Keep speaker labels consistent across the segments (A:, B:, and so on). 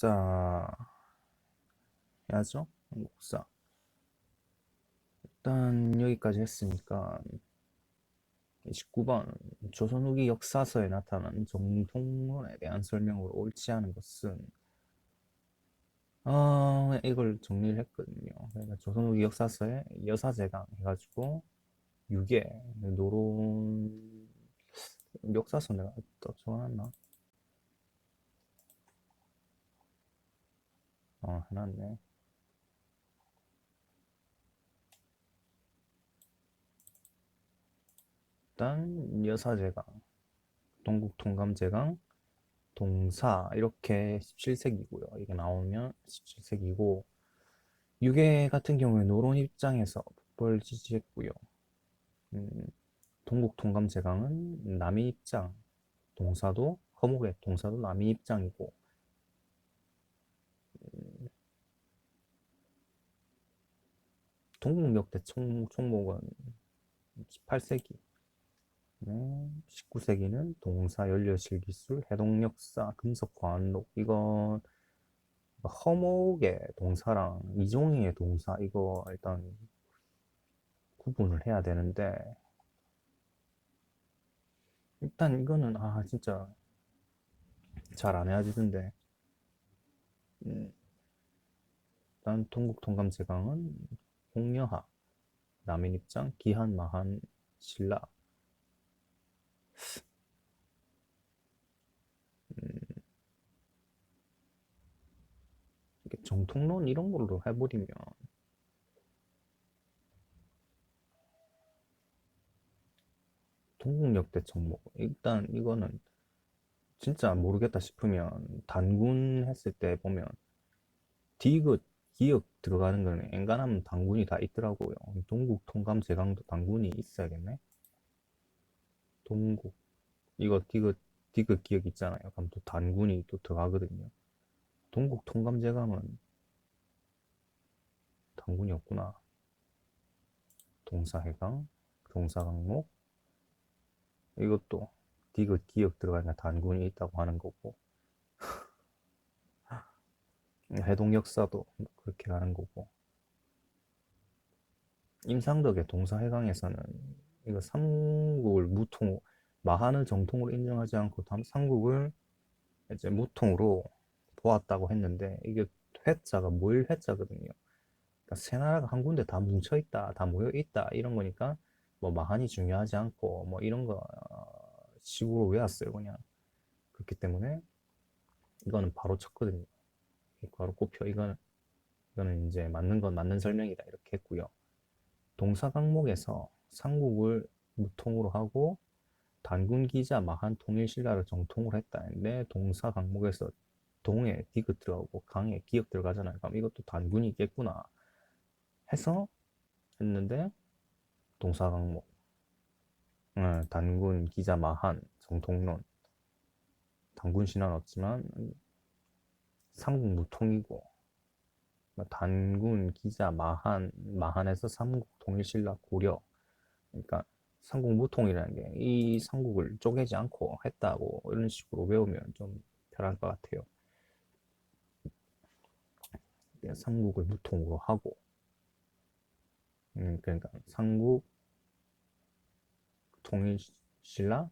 A: 한국사 해야죠. 한국사. 일단 여기까지 했으니까 29번 조선 후기 역사서에 나타난 정통론에 대한 설명으로 옳지 않은 것은 이걸 정리를 했거든요. 그러니까 조선 후기 역사서에 여사제강 해가지고 유계 노론 역사서 내가 또 적어놨나? 해놨네. 일단 여사제강, 동국통감제강, 동사 이렇게 17세기고요. 이게 나오면 17세기고 유괴 같은 경우에 노론 입장에서 북벌 지지했고요. 음, 동국 통감 제강은 남이 입장, 동사도 허목의 동사도 남이 입장이고 동국역대 총목은 18세기, 19세기는 동사 연료실기술, 해동역사, 금속과학록 이건 허목의 동사랑 이종희의 동사 이거 일단 구분을 해야 되는데 일단 이거는 진짜 잘 안 해야지던데 일단 동국 통감 제강은 홍여하 남인 입장 기한 마한 신라 이렇게 정통론 이런 걸로 해버리면 동국역대 정목 일단 이거는 진짜 모르겠다 싶으면 단군 했을 때 보면 디귿 기역 들어가는 거는 엔간하면 단군이 다 있더라고요. 동국 통감 제강도 단군이 있어야겠네. 동국 이거 디귿 기역 있잖아요. 그럼 또 단군이 또 들어가거든요. 동국 통감 제강은 단군이 없구나. 동사해강, 동사강목 이것도 디귿 기역 들어가니까 단군이 있다고 하는 거고 해동 역사도 그렇게 가는 거고 임상덕의 동사해강에서는 이거 삼국을 무통 마한을 정통으로 인정하지 않고 삼국을 이제 무통으로 보았다고 했는데 이게 회자가 모일 회자거든요. 그러니까 세 나라가 한 군데 다 뭉쳐 있다, 다 모여 있다 이런 거니까 뭐 마한이 중요하지 않고 뭐 이런 거 식으로 외웠어요 그냥. 그렇기 때문에 이거는 바로 쳤거든요. 바로 꼽혀 이거는 이제 맞는 건 맞는 설명이다 이렇게 했고요. 동사 강목에서 삼국을 무통으로 하고 단군 기자 마한 통일 신라를 정통으로 했다는데 동사 강목에서 동에 디귿 들어가고 강에 기역 들어가잖아요. 그럼 이것도 단군이 있겠구나 해서 했는데 동사 강목 단군 기자 마한 정통론 단군 신화는 없지만 삼국 무통이고 단군 기자 마한에서 삼국 통일 신라 고려 그러니까 삼국 무통이라는 게 이 삼국을 쪼개지 않고 했다고 이런 식으로 외우면 좀 편할 것 같아요. 삼국을 무통으로 하고 그러니까 삼국 통일 신라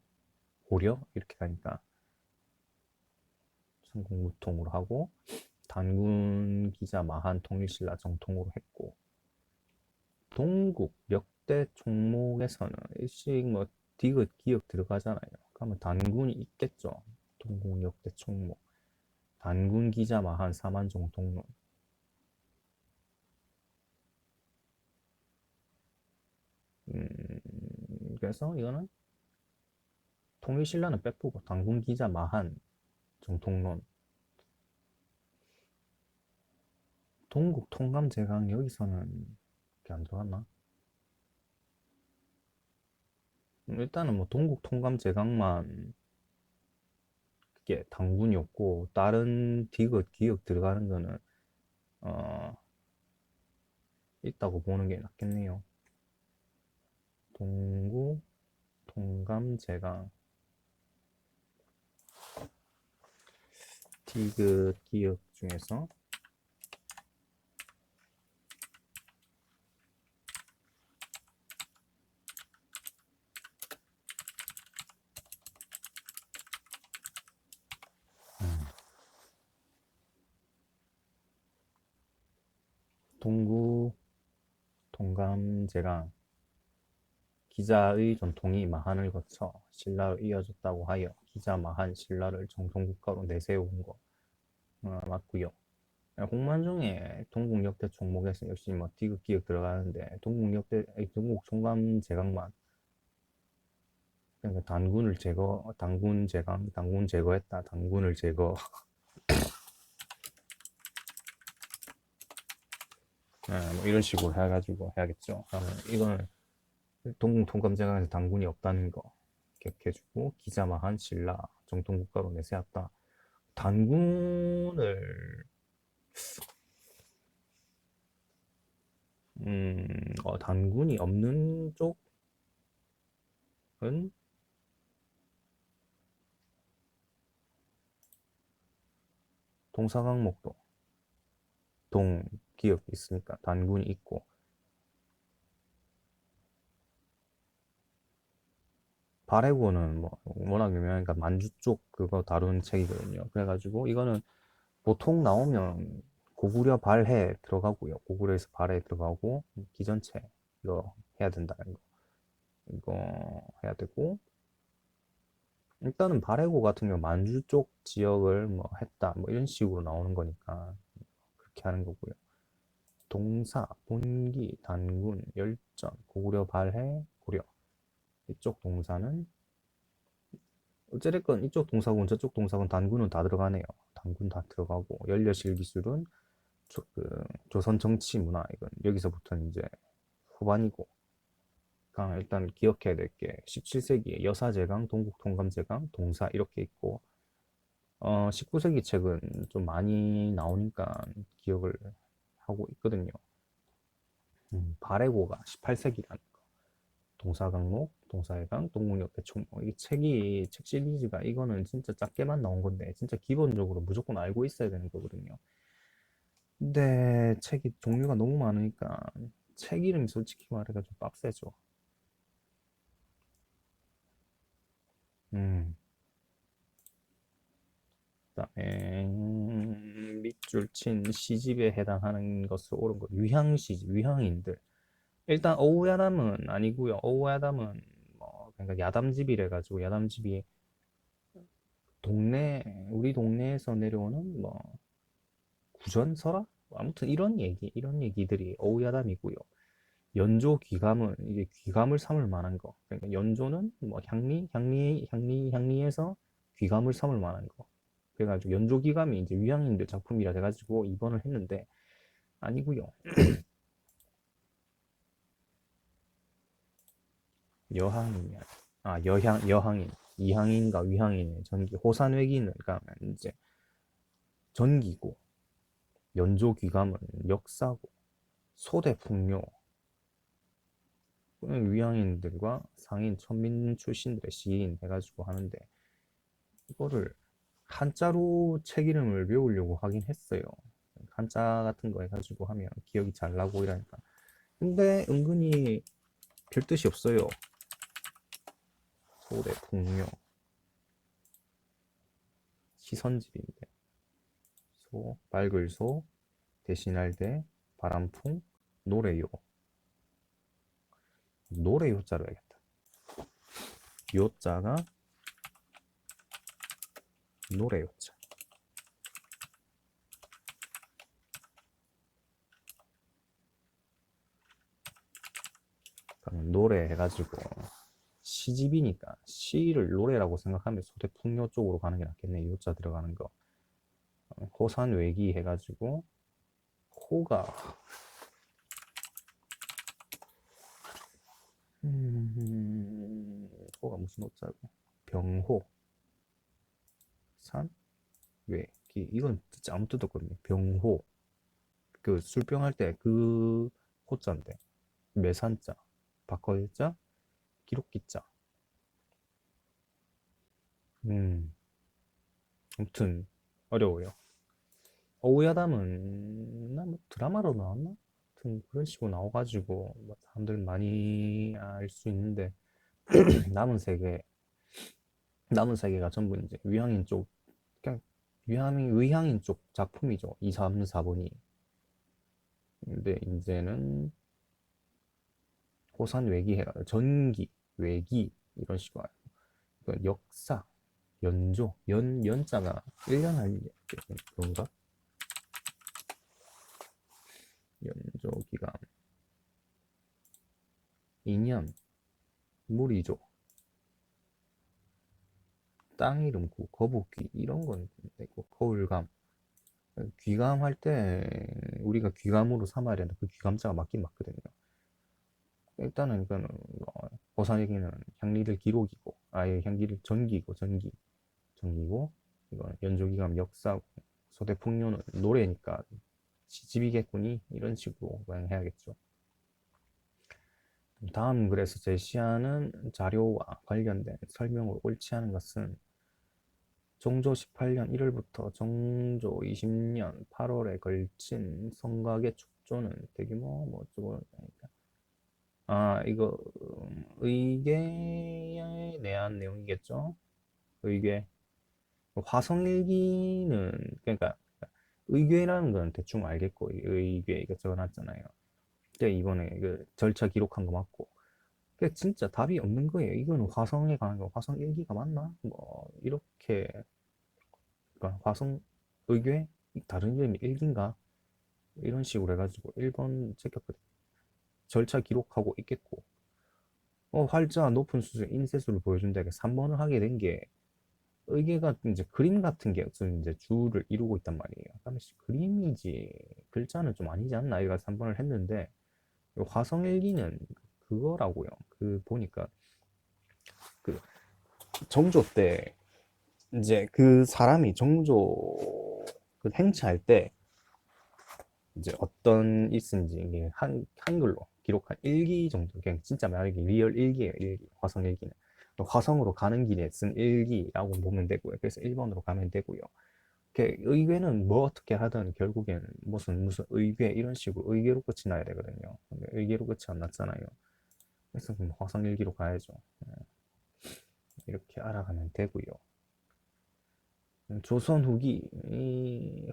A: 고려 이렇게 가니까 삼국 무통으로 하고 단군 기자 마한 통일 신라 정통으로 했고 동국 역대 총목에서는 일식 뭐 디귿 기역 들어가잖아요. 그러면 단군이 있겠죠. 동국 역대 총목 단군 기자 마한 사만종 동론 그래서 이거는 통일신라는 빼쁘고 단군 기자 마한 정통론 동국 통감 제강 여기서는 이렇게 안 들어갔나? 일단은 뭐 동국 통감 제강만 그게 단군이었고 다른 디귿 기역 들어가는 거는 어, 있다고 보는 게 낫겠네요. 동국 통감 제강 디귿 기역 중에서 동구 동감제강 기자의 전통이 마한을 거쳐 신라를 이어졌다고 하여 기자 마한 신라를 정통국가로 내세운 거 맞고요. 홍만종의 동국역대 총목에서 역시 뭐 디귿 기역 들어가는데 동국 총감제강만 그러니까 단군을 제거, 단군 제강, 단군 제거했다, 단군을 제거. 뭐 이런 식으로 해가지고 해야겠죠. 그러면 이거는 동국 통감제강에서 단군이 없다는 거 기억해주고 기자마한 신라 정통국가로 내세웠다. 단군을 단군이 없는 쪽은 동사강목도 동 기억이 있으니까 단군이 있고 발해고는 뭐 워낙 유명하니까 만주 쪽 그거 다룬 책이거든요. 그래가지고 이거는 보통 나오면 고구려 발해 들어가고요. 고구려에서 발해 들어가고 기전체 이거 해야 된다는 거. 이거 해야 되고 일단은 발해고 같은 경우 만주 쪽 지역을 뭐 했다 뭐 이런 식으로 나오는 거니까 그렇게 하는 거고요. 동사, 본기, 단군, 열전, 고구려 발해, 고려 이쪽 동사는 어찌됐건 이쪽 동사군 저쪽 동사군 단군은 다 들어가네요. 단군 다 들어가고 연려실 기술은 조선 정치 문화 이건 여기서부터는 이제 후반이고 그러니까 일단 기억해야 될 게 17세기에 여사제강, 동국통감제강, 동사 이렇게 있고 19세기 책은 좀 많이 나오니까 기억을 하고 있거든요. 바레고가 18세기라는 거. 동사강록, 동사해강, 동국역대총목. 이 책 시리즈가 이거는 진짜 작게만 나온 건데 진짜 기본적으로 무조건 알고 있어야 되는 거거든요. 근데 책이 종류가 너무 많으니까 책 이름이 솔직히 말해가 좀 빡세죠. 음, 그다음에 밑줄 친 시집에 해당하는 것으로 옳은 거 유향시집, 유향인들. 일단 어우야담은 아니고요. 어우야담은 뭐 그러니까 야담집이래 가지고 야담집이 우리 동네에서 내려오는 뭐 구전설화? 아무튼 이런 얘기들이 어우야담이고요. 연조 귀감은 이게 귀감을 삼을 만한 거. 그러니까 연조는 뭐 향리에서 귀감을 삼을 만한 거. 그래가지고 연조 귀감이 이제 위향인들 작품이라 돼가지고 입원을 했는데 아니고요. 여항이냐? 여항인, 이항인과 위항인의 전기 호산외기는 그러니까 이제 전기고 연조 귀감은 역사고 소대풍요 위항인들과 상인 천민 출신들의 시인 해가지고 하는데 이거를 한자로 책 이름을 외우려고 하긴 했어요. 한자 같은 거 해가지고 하면 기억이 잘 나고 이러니까. 근데 은근히 별 뜻이 없어요. 소대, 풍요, 시선집인데. 밝을 소, 대신할 대, 바람풍, 노래요. 노래요자로 해야겠다. 요자가 노래요자. 그럼 노래 해가지고 시집이니까 시를 노래라고 생각하면 소대풍요 쪽으로 가는 게 낫겠네. 요자 들어가는 거. 호산외기 해가지고 호가 호가 무슨 호자고 병호 산외기 이건 진짜 아무 뜻 없거든요. 병호 그 술병 할 때 그 호자인데 매산자 바꿔자 기록기자 아무튼 어려워요. 어우야담은 뭐 드라마로 나왔나? 하여튼 그런 식으로 나와가지고 뭐 사람들 많이 알 수 있는데 남은 세계 남은 세계가 전부 이제 위향인 쪽 그냥 의향인 쪽 작품이죠. 2, 3, 4번이. 근데 이제는 호산 외기 해가 전기 외기 이런 식으로 그 역사 연조 연자가 1년 할 그런가? 연조 기간 2년 무리조 땅 이름 구 거북귀 이런 건 되고 거울감 귀감할 때 우리가 귀감으로 삼아야 되는데 그 귀감자가 맞긴 맞거든요. 일단은 이거는 호산 얘기는 향리들 기록이고 아예 향기를 전기고 이건 연조기감 역사고 소대풍요는 노래니까 시집이겠거니 이런 식으로 그냥 해야겠죠. 다음 그래서 제시하는 자료와 관련된 설명을 옳지 않은 것은 정조 18년 1월부터 정조 20년 8월에 걸친 성곽의 축조는 대규모 뭐 어쩌고 이거 의궤에 대한 내용이겠죠. 의궤 화성일기는 그러니까 의궤라는 건 대충 알겠고 의궤 이거 적어놨잖아요. 근데 이번에 그 절차 기록한 거 맞고 그 진짜 답이 없는 거예요. 이거는 화성에 관한 거 화성 일기가 맞나? 뭐 이렇게 그러니까 화성 의궤 다른 이름이 일기인가? 이런 식으로 해가지고 1번 제꼈거든. 절차 기록하고 있겠고 활자 높은 수준 인쇄술을 보여준다. 3번을 하게 된 게 의궤가 이제 그림 같은 게 어떤 이제 주를 이루고 있단 말이에요. 그다음에 그림이지 글자는 좀 아니지 않나? 이가 3번을 했는데 화성일기는 그거라고요. 그 보니까 그 정조 때 이제 그 사람이 정조 그 행차할 때 이제 어떤 있은지 이게 한글로 기록한 일기 정도 그냥 진짜 말하기 리얼 일기예요. 일기 화성 일기는 화성으로 가는 길에 쓴 일기라고 보면 되고요. 그래서 1번으로 가면 되고요. 의궤는 뭐 어떻게 하든 결국에는 무슨 의궤 이런 식으로 의궤로 끝이 나야 되거든요. 근데 의궤로 끝이 안 났잖아요. 그래서 그럼 화성 일기로 가야죠. 이렇게 알아가면 되고요. 조선 후기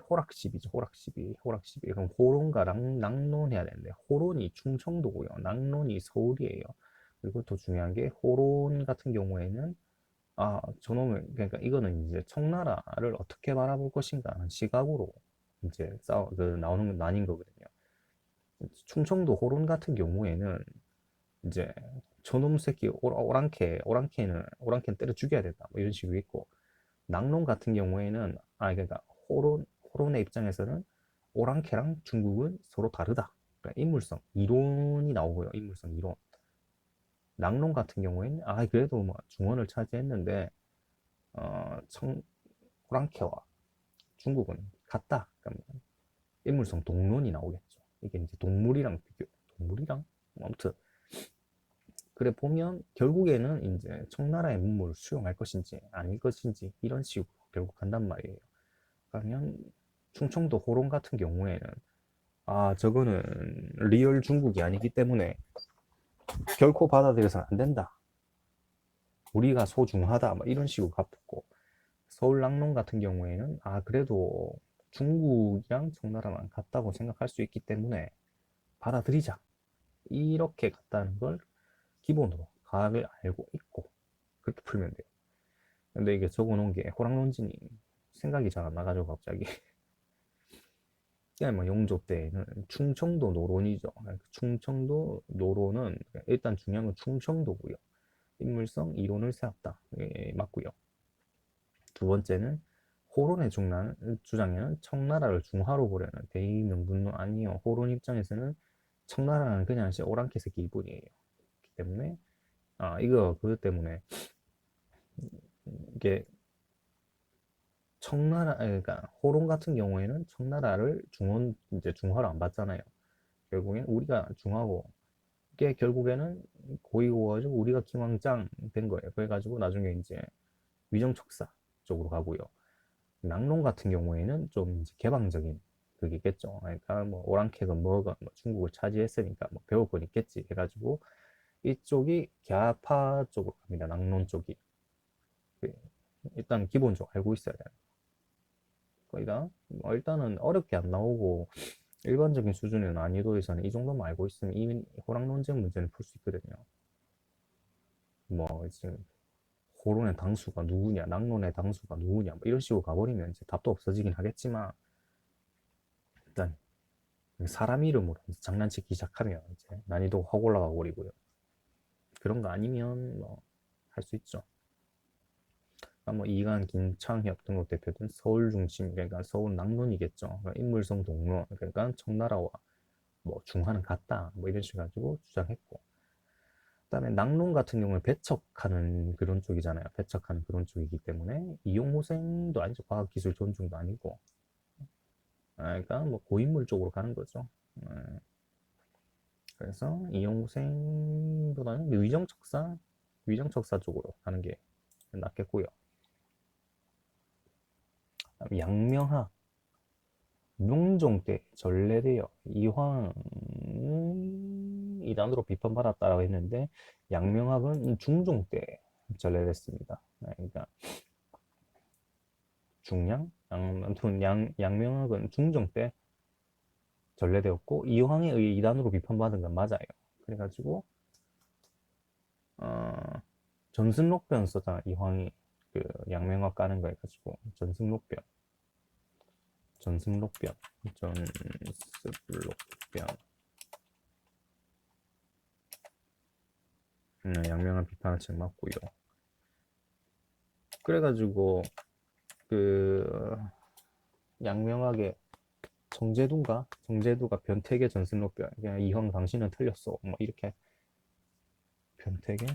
A: 호락시비죠. 호락시비 그럼 호론과 낙론해야 되는데 호론이 충청도고요. 낙론이 서울이에요. 그리고 더 중요한 게 호론 같은 경우에는 저놈을 그러니까 이거는 이제 청나라를 어떻게 바라볼 것인가 하는 시각으로 이제 나오는 건 아닌 거거든요. 충청도 호론 같은 경우에는 이제 저놈 새끼 오랑캐는 때려 죽여야 된다 뭐 이런 식으로 있고 낙론 같은 경우에는 그러니까 호론의 입장에서는 오랑캐랑 중국은 서로 다르다. 그러니까 인물성 이론이 나오고요. 인물성 이론. 낙론 같은 경우에는 그래도 뭐 중원을 차지했는데 오랑캐와 중국은 같다. 그러니까 인물성 동론이 나오겠죠. 이게 이제 동물이랑 아무튼 그래 보면 결국에는 이제 청나라의 문물을 수용할 것인지 아닐 것인지 이런 식으로 결국 간단 말이에요. 그러면 충청도 호론 같은 경우에는 저거는 리얼 중국이 아니기 때문에 결코 받아들여서는 안 된다. 우리가 소중하다. 뭐 이런 식으로 갚고 서울 낙론 같은 경우에는 그래도 중국이랑 청나라만 같다고 생각할 수 있기 때문에 받아들이자. 이렇게 갔다는 걸 기본으로 각을 알고 있고 그렇게 풀면 돼요. 근데 이게 적어놓은 게 호랑론진이 생각이 잘 안 나가지고 갑자기 뭐 용조 때는 충청도 노론이죠. 충청도 노론은 일단 중요한 건 충청도고요. 인물성 이론을 세웠다. 맞고요. 두 번째는 호론의 주장에는 청나라를 중화로 보려는 대의명분론 아니요. 호론 입장에서는 청나라는 그냥 오랑캐 새끼일 뿐이에요. 그렇기 때문에 이거 그것 때문에 이게 그러니까 호론 같은 경우에는 청나라를 이제 중화로 안 봤잖아요. 결국엔 우리가 중하고 이게 결국에는 고이고가지고 우리가 김왕짱 된 거예요. 그래가지고 나중에 이제 위정척사 쪽으로 가고요. 낙농 같은 경우에는 좀 이제 개방적인 그게 있겠죠. 그러니까 뭐 오랑캐건 뭐건 뭐 중국을 차지했으니까 뭐 배울 건 있겠지 해가지고 이쪽이 갸파 쪽으로 갑니다. 낙농 쪽이. 그 일단 기본적으로 알고 있어야 돼요. 거기다 뭐 일단은 어렵게 안 나오고 일반적인 수준의 난이도에서는 이 정도만 알고 있으면 이미 호랑 논쟁 문제는 풀 수 있거든요. 뭐 지금 호론의 당수가 누구냐, 낙론의 당수가 누구냐, 뭐 이런 식으로 가버리면 이제 답도 없어지긴 하겠지만 일단 사람 이름으로 장난치기 시작하면 이제 난이도가 확 올라가 버리고요. 그런 거 아니면 뭐 할 수 있죠. 뭐 이관, 김창협 등록 대표는 서울 중심, 그러니까 서울 낙론이겠죠. 그러니까 인물성 동론, 그러니까 청나라와 뭐 중화는 같다, 뭐 이런 식으로 가지고 주장했고. 그다음에 낙론 같은 경우는 배척하는 그런 쪽이잖아요. 배척하는 그런 쪽이기 때문에 이용호생도 아니죠. 과학기술 존중도 아니고. 그러니까 뭐 고인물 쪽으로 가는 거죠. 그래서 이용생보다는 위정척사 쪽으로 가는 게 낫겠고요. 양명하, 명종 때 전래되어 이황 이단으로 비판받았다고 했는데 양명학은 중종 때 전래됐습니다. 그러니까 아무튼 양명학은 중종 때 전래되었고 이황에 의해 이단으로 비판받은 건 맞아요. 그래가지고 어, 전승록변 썼잖아. 이황이 그 양명학 까는 거 해가지고 전승록변 양명학 비판한 책 맞고요. 그래가지고 그 양명학의 정제두가 변태계 전승록변 그냥 이황 당신은 틀렸어 뭐 이렇게 변태계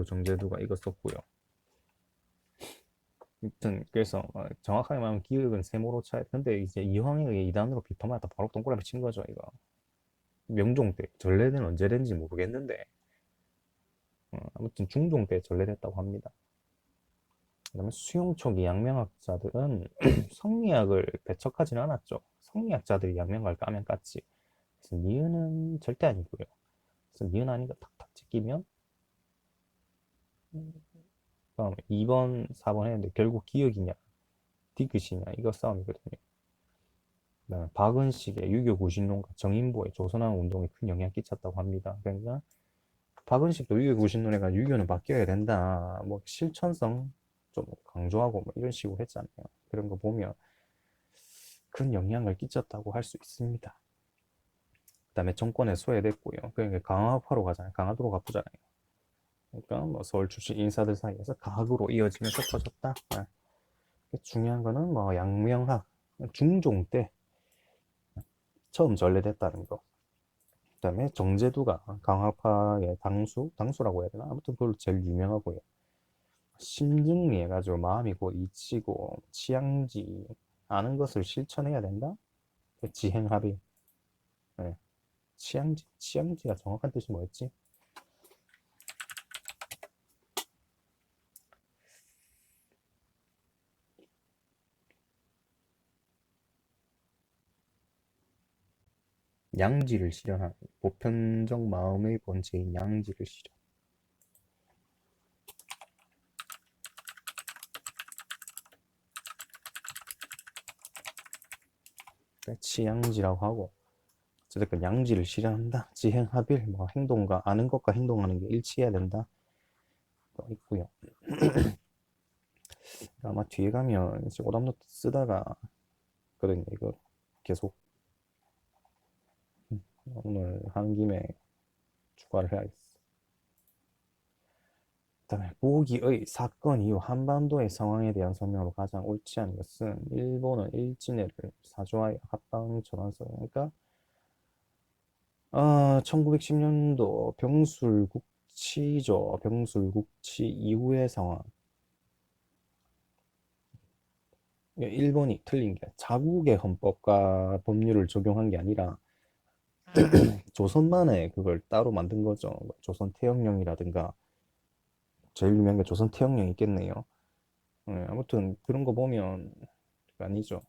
A: 정제두가 이거 썼고요. 아무튼 그래서 정확하게 말하면 기억은 세모로 차야 근데 이제 이황에 의해 이단으로 비판받다 바로 동그라미 친 거죠 이거. 명종 때 전래는 언제 된지 모르겠는데 아무튼 중종 때 전래됐다고 합니다. 그다음에 수용초기 양명학자들은 성리학을 배척하지는 않았죠. 성리학자들이 양명학을 까면 깠지. 그래서 니은은 절대 아니고요. 그래서 니은 아니가 탁탁 찍히면 다음 2번, 4번 했는데 결국 기억이냐, 디귿이냐 이거 싸움이거든요. 그다음에 박은식의 유교 구신론과 정인보의 조선왕 운동에 큰 영향을 끼쳤다고 합니다. 그러니까 박은식도 유교 구신론에가 유교는 바뀌어야 된다. 뭐 실천성 좀 강조하고 뭐 이런 식으로 했잖아요. 그런 거 보면 큰 영향을 끼쳤다고 할 수 있습니다. 그다음에 정권에 소외됐고요. 그러니까 강화파로 가잖아요. 강화도로 가쁘잖아요. 그러니까 뭐 서울 출신 인사들 사이에서 강학으로 이어지면서 퍼졌다. 중요한 거는 뭐 양명학 중종 때 처음 전래됐다는 거. 그다음에 정제두가 강화파의 당수라고 해야 되나? 아무튼 그걸로 제일 유명하고요. 심증리 해가지고 마음이 곧 이치고 취향지 아는 것을 실천해야 된다. 지행합의. 네. 취향지가 정확한 뜻이 뭐였지? 양지를 실현하는 보편적 마음의 본체인 양지를 실현. 취양지라고 하고 어쨌든 양지를 실현한다. 지행합일 뭐 행동과 아는 것과 행동하는 게 일치해야 된다. 또 있고요. 아마 뒤에 가면 이제 오답노트 쓰다가 거든요. 이거 계속 오늘 한 김에 추가를 해야겠어. 그다음에 보기의 사건 이후 한반도의 상황에 대한 설명으로 가장 옳지 않은 것은 일본은 일진해를 사조하여 합방 전환선 그러니까 1910년도 병술국치죠. 병술국치 이후의 상황. 일본이 틀린 게 자국의 헌법과 법률을 적용한 게 아니라 조선만의 그걸 따로 만든 거죠. 조선 태영령이라든가 제일 유명한 게 조선 태영령 있겠네요. 아무튼 그런 거 보면 아니죠.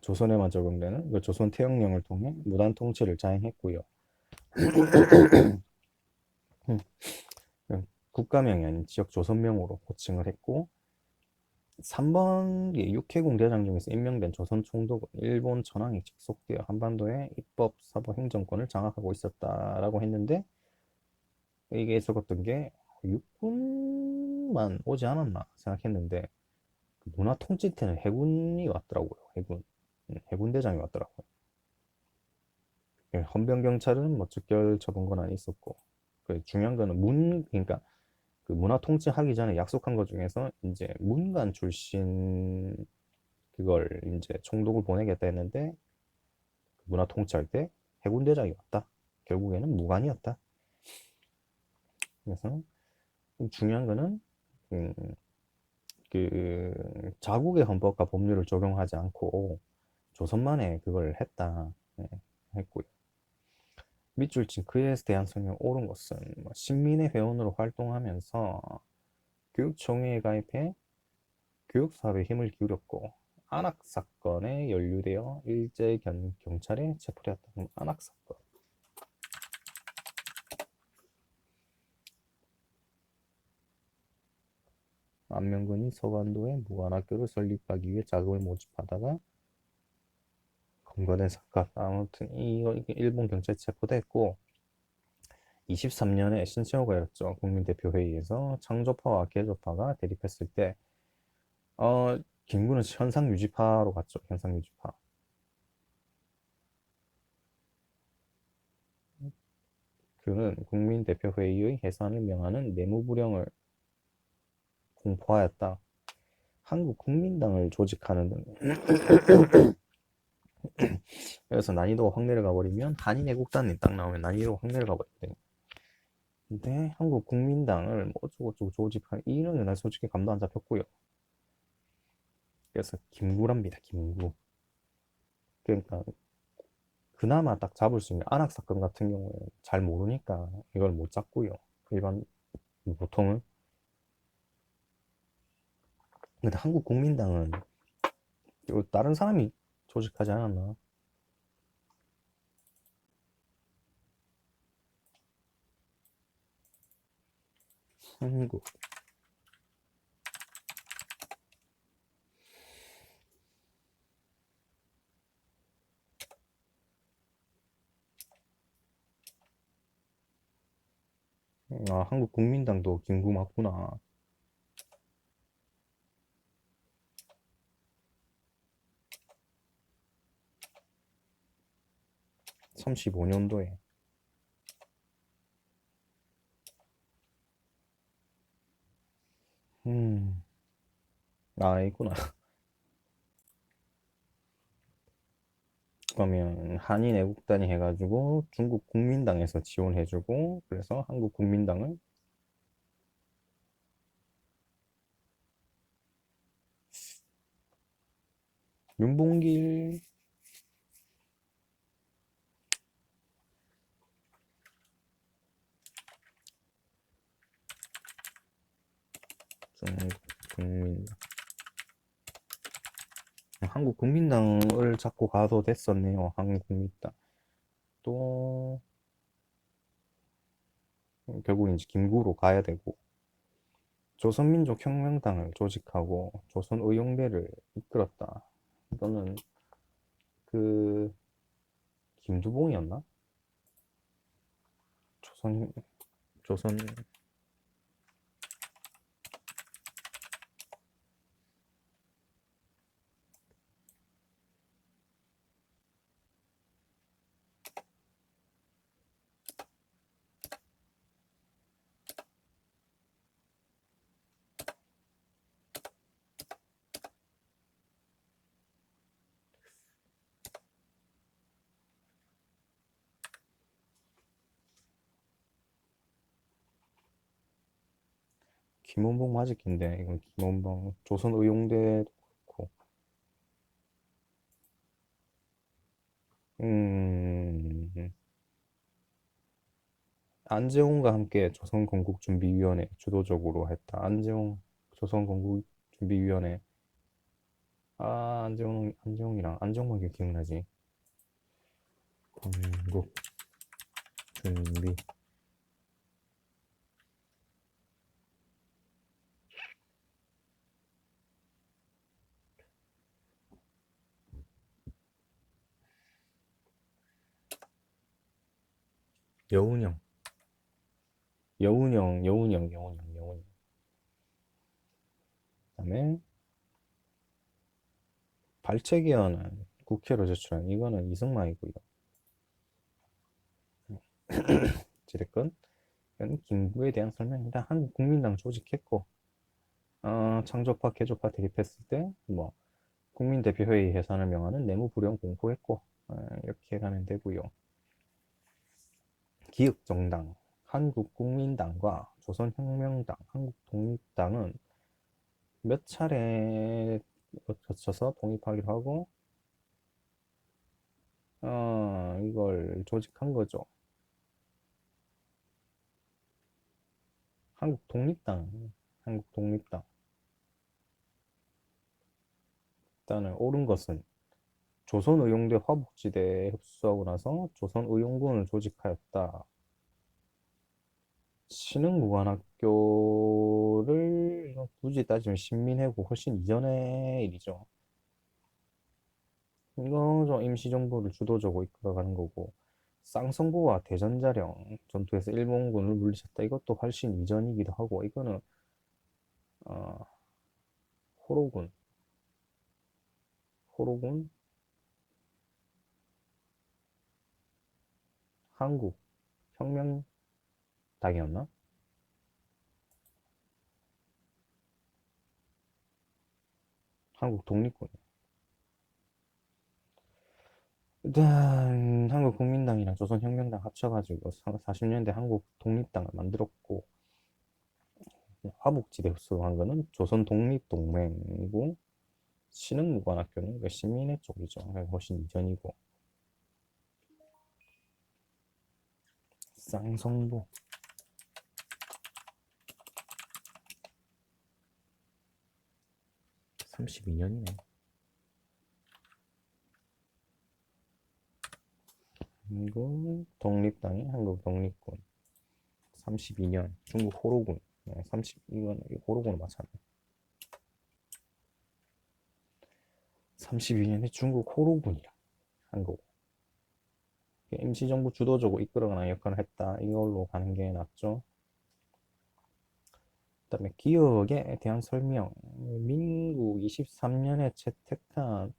A: 조선에만 적용되는 그 조선 태영령을 통해 무단 통치를 자행했고요. 음, 국가명이 아닌 지역 조선명으로 호칭을 했고 3번 육해공 대장 중에서 임명된 조선 총독은 일본 전황이 직속되어 한반도의 입법, 사법, 행정권을 장악하고 있었다라고 했는데 이게 적었던 게 육군만 오지 않았나 생각했는데 그 문화 통치 때는 해군이 왔더라고요. 해군. 해군 대장이 왔더라고요. 예, 헌병 경찰은 뭐 즉결 처분권한이 있었고 그 중요한 거는 그러니까 그 문화 통치하기 전에 약속한 것 중에서 이제 문관 출신 그걸 이제 총독을 보내겠다 했는데 문화 통치할 때 해군 대장이 왔다. 결국에는 무관이었다. 그래서 중요한 거는 음, 그 자국의 헌법과 법률을 적용하지 않고 조선만에 그걸 했다. 네, 했고요. 밑줄 친 그에 대한 성명이 옳은 것은 뭐 신민의 회원으로 활동하면서 교육총회에 가입해 교육사업에 힘을 기울였고 안학 사건에 연루되어 일제 경찰에 체포되었다. 안학 사건. 안명근이 서간도에 무관학교를 설립하기 위해 자금을 모집하다가 검거된 사건. 아무튼 이게 일본 경찰에 체포됐고 23년에 신세호가 열었죠. 국민대표회의에서 창조파와 개조파가 대립했을 때 김구는 현상유지파로 갔죠. 현상유지파. 그는 국민대표회의의 해산을 명하는 내무부령을 공포하였다. 한국국민당을 조직하는 등 그래서 난이도가 확 내려가 버리면 한인애국단이 딱 나오면 난이도가 확 내려가 버리거든요. 근데 한국국민당을 뭐 어쩌고저쩌고 조직하는 이는 난 솔직히 감도 안 잡혔고요. 그래서 김구랍니다. 김구. 그러니까 그나마 딱 잡을 수 있는 안학 사건 같은 경우에 잘 모르니까 이걸 못 잡고요. 일반 보통은. 근데 한국국민당은 다른 사람이 조직하지 않았나? 한국 한국국민당도 김구 맞구나. 35년도에. 음, 있구나. 그러면 한인 애국단이 해가지고 중국 국민당에서 지원해주고 그래서 한국 국민당을 윤봉길 중국 국민당 한국 국민당을 잡고 가도 됐었네요. 한국 국민당 또 결국 이제 김구로 가야 되고 조선민족혁명당을 조직하고 조선의용대를 이끌었다. 이거는 그 김두봉이었나? 조선 조선 김원봉 맞을텐데 이건 김원봉 조선의용대도 그렇고 음 안재홍과 함께 조선건국준비위원회 주도적으로 했다. 안재홍 조선건국준비위원회. 안재홍이랑 안정막이 기억나지? 건국준비. 여운형. 여운형. 그다음에 발췌기원은 국회로 제출한 이거는 이승만이고요. 지뢰권. 이건 김구에 대한 설명이다. 한국국민당 조직했고, 창조파, 개조파 대립했을 때, 뭐, 국민대표회의 해산을 명하는 내무부령 공포했고, 이렇게 가면 되고요. 기역정당, 한국국민당과 조선혁명당, 한국독립당은 몇 차례 거쳐서 독립하기로 하고, 이걸 조직한 거죠. 한국독립당. 일단은 옳은 것은 조선의용대 화북지대에 흡수하고 나서 조선의용군을 조직하였다. 신흥무관학교를 굳이 따지면 신민해고 훨씬 이전의 일이죠. 이거 좀 임시정부를 주도적으로 이끌어가는 거고, 쌍성부와 대전자령 전투에서 일본군을 물리쳤다. 이것도 훨씬 이전이기도 하고, 이거는 어, 호로군, 호로군, 한국혁명당이었나? 한국독립군. 일단 한국국민당이랑 조선혁명당 합쳐가지고 40년대 한국독립당을 만들었고, 화북지대 흡수한 거는 조선독립동맹이고, 신흥무관학교는 그 시민회 쪽이죠. 훨씬 이전이고. 쌍성부. (32년이네) 그리고 독립당이 한국독립군 32년 중국 호로군. 이건 호로군을 맞췄네. 32년에 중국 호로군이야. 한국 임시정부 주도적으로 이끌어가는 역할을 했다. 이걸로 가는 게 낫죠. 그 다음에 기억에 대한 설명. 민국 23년에 채택한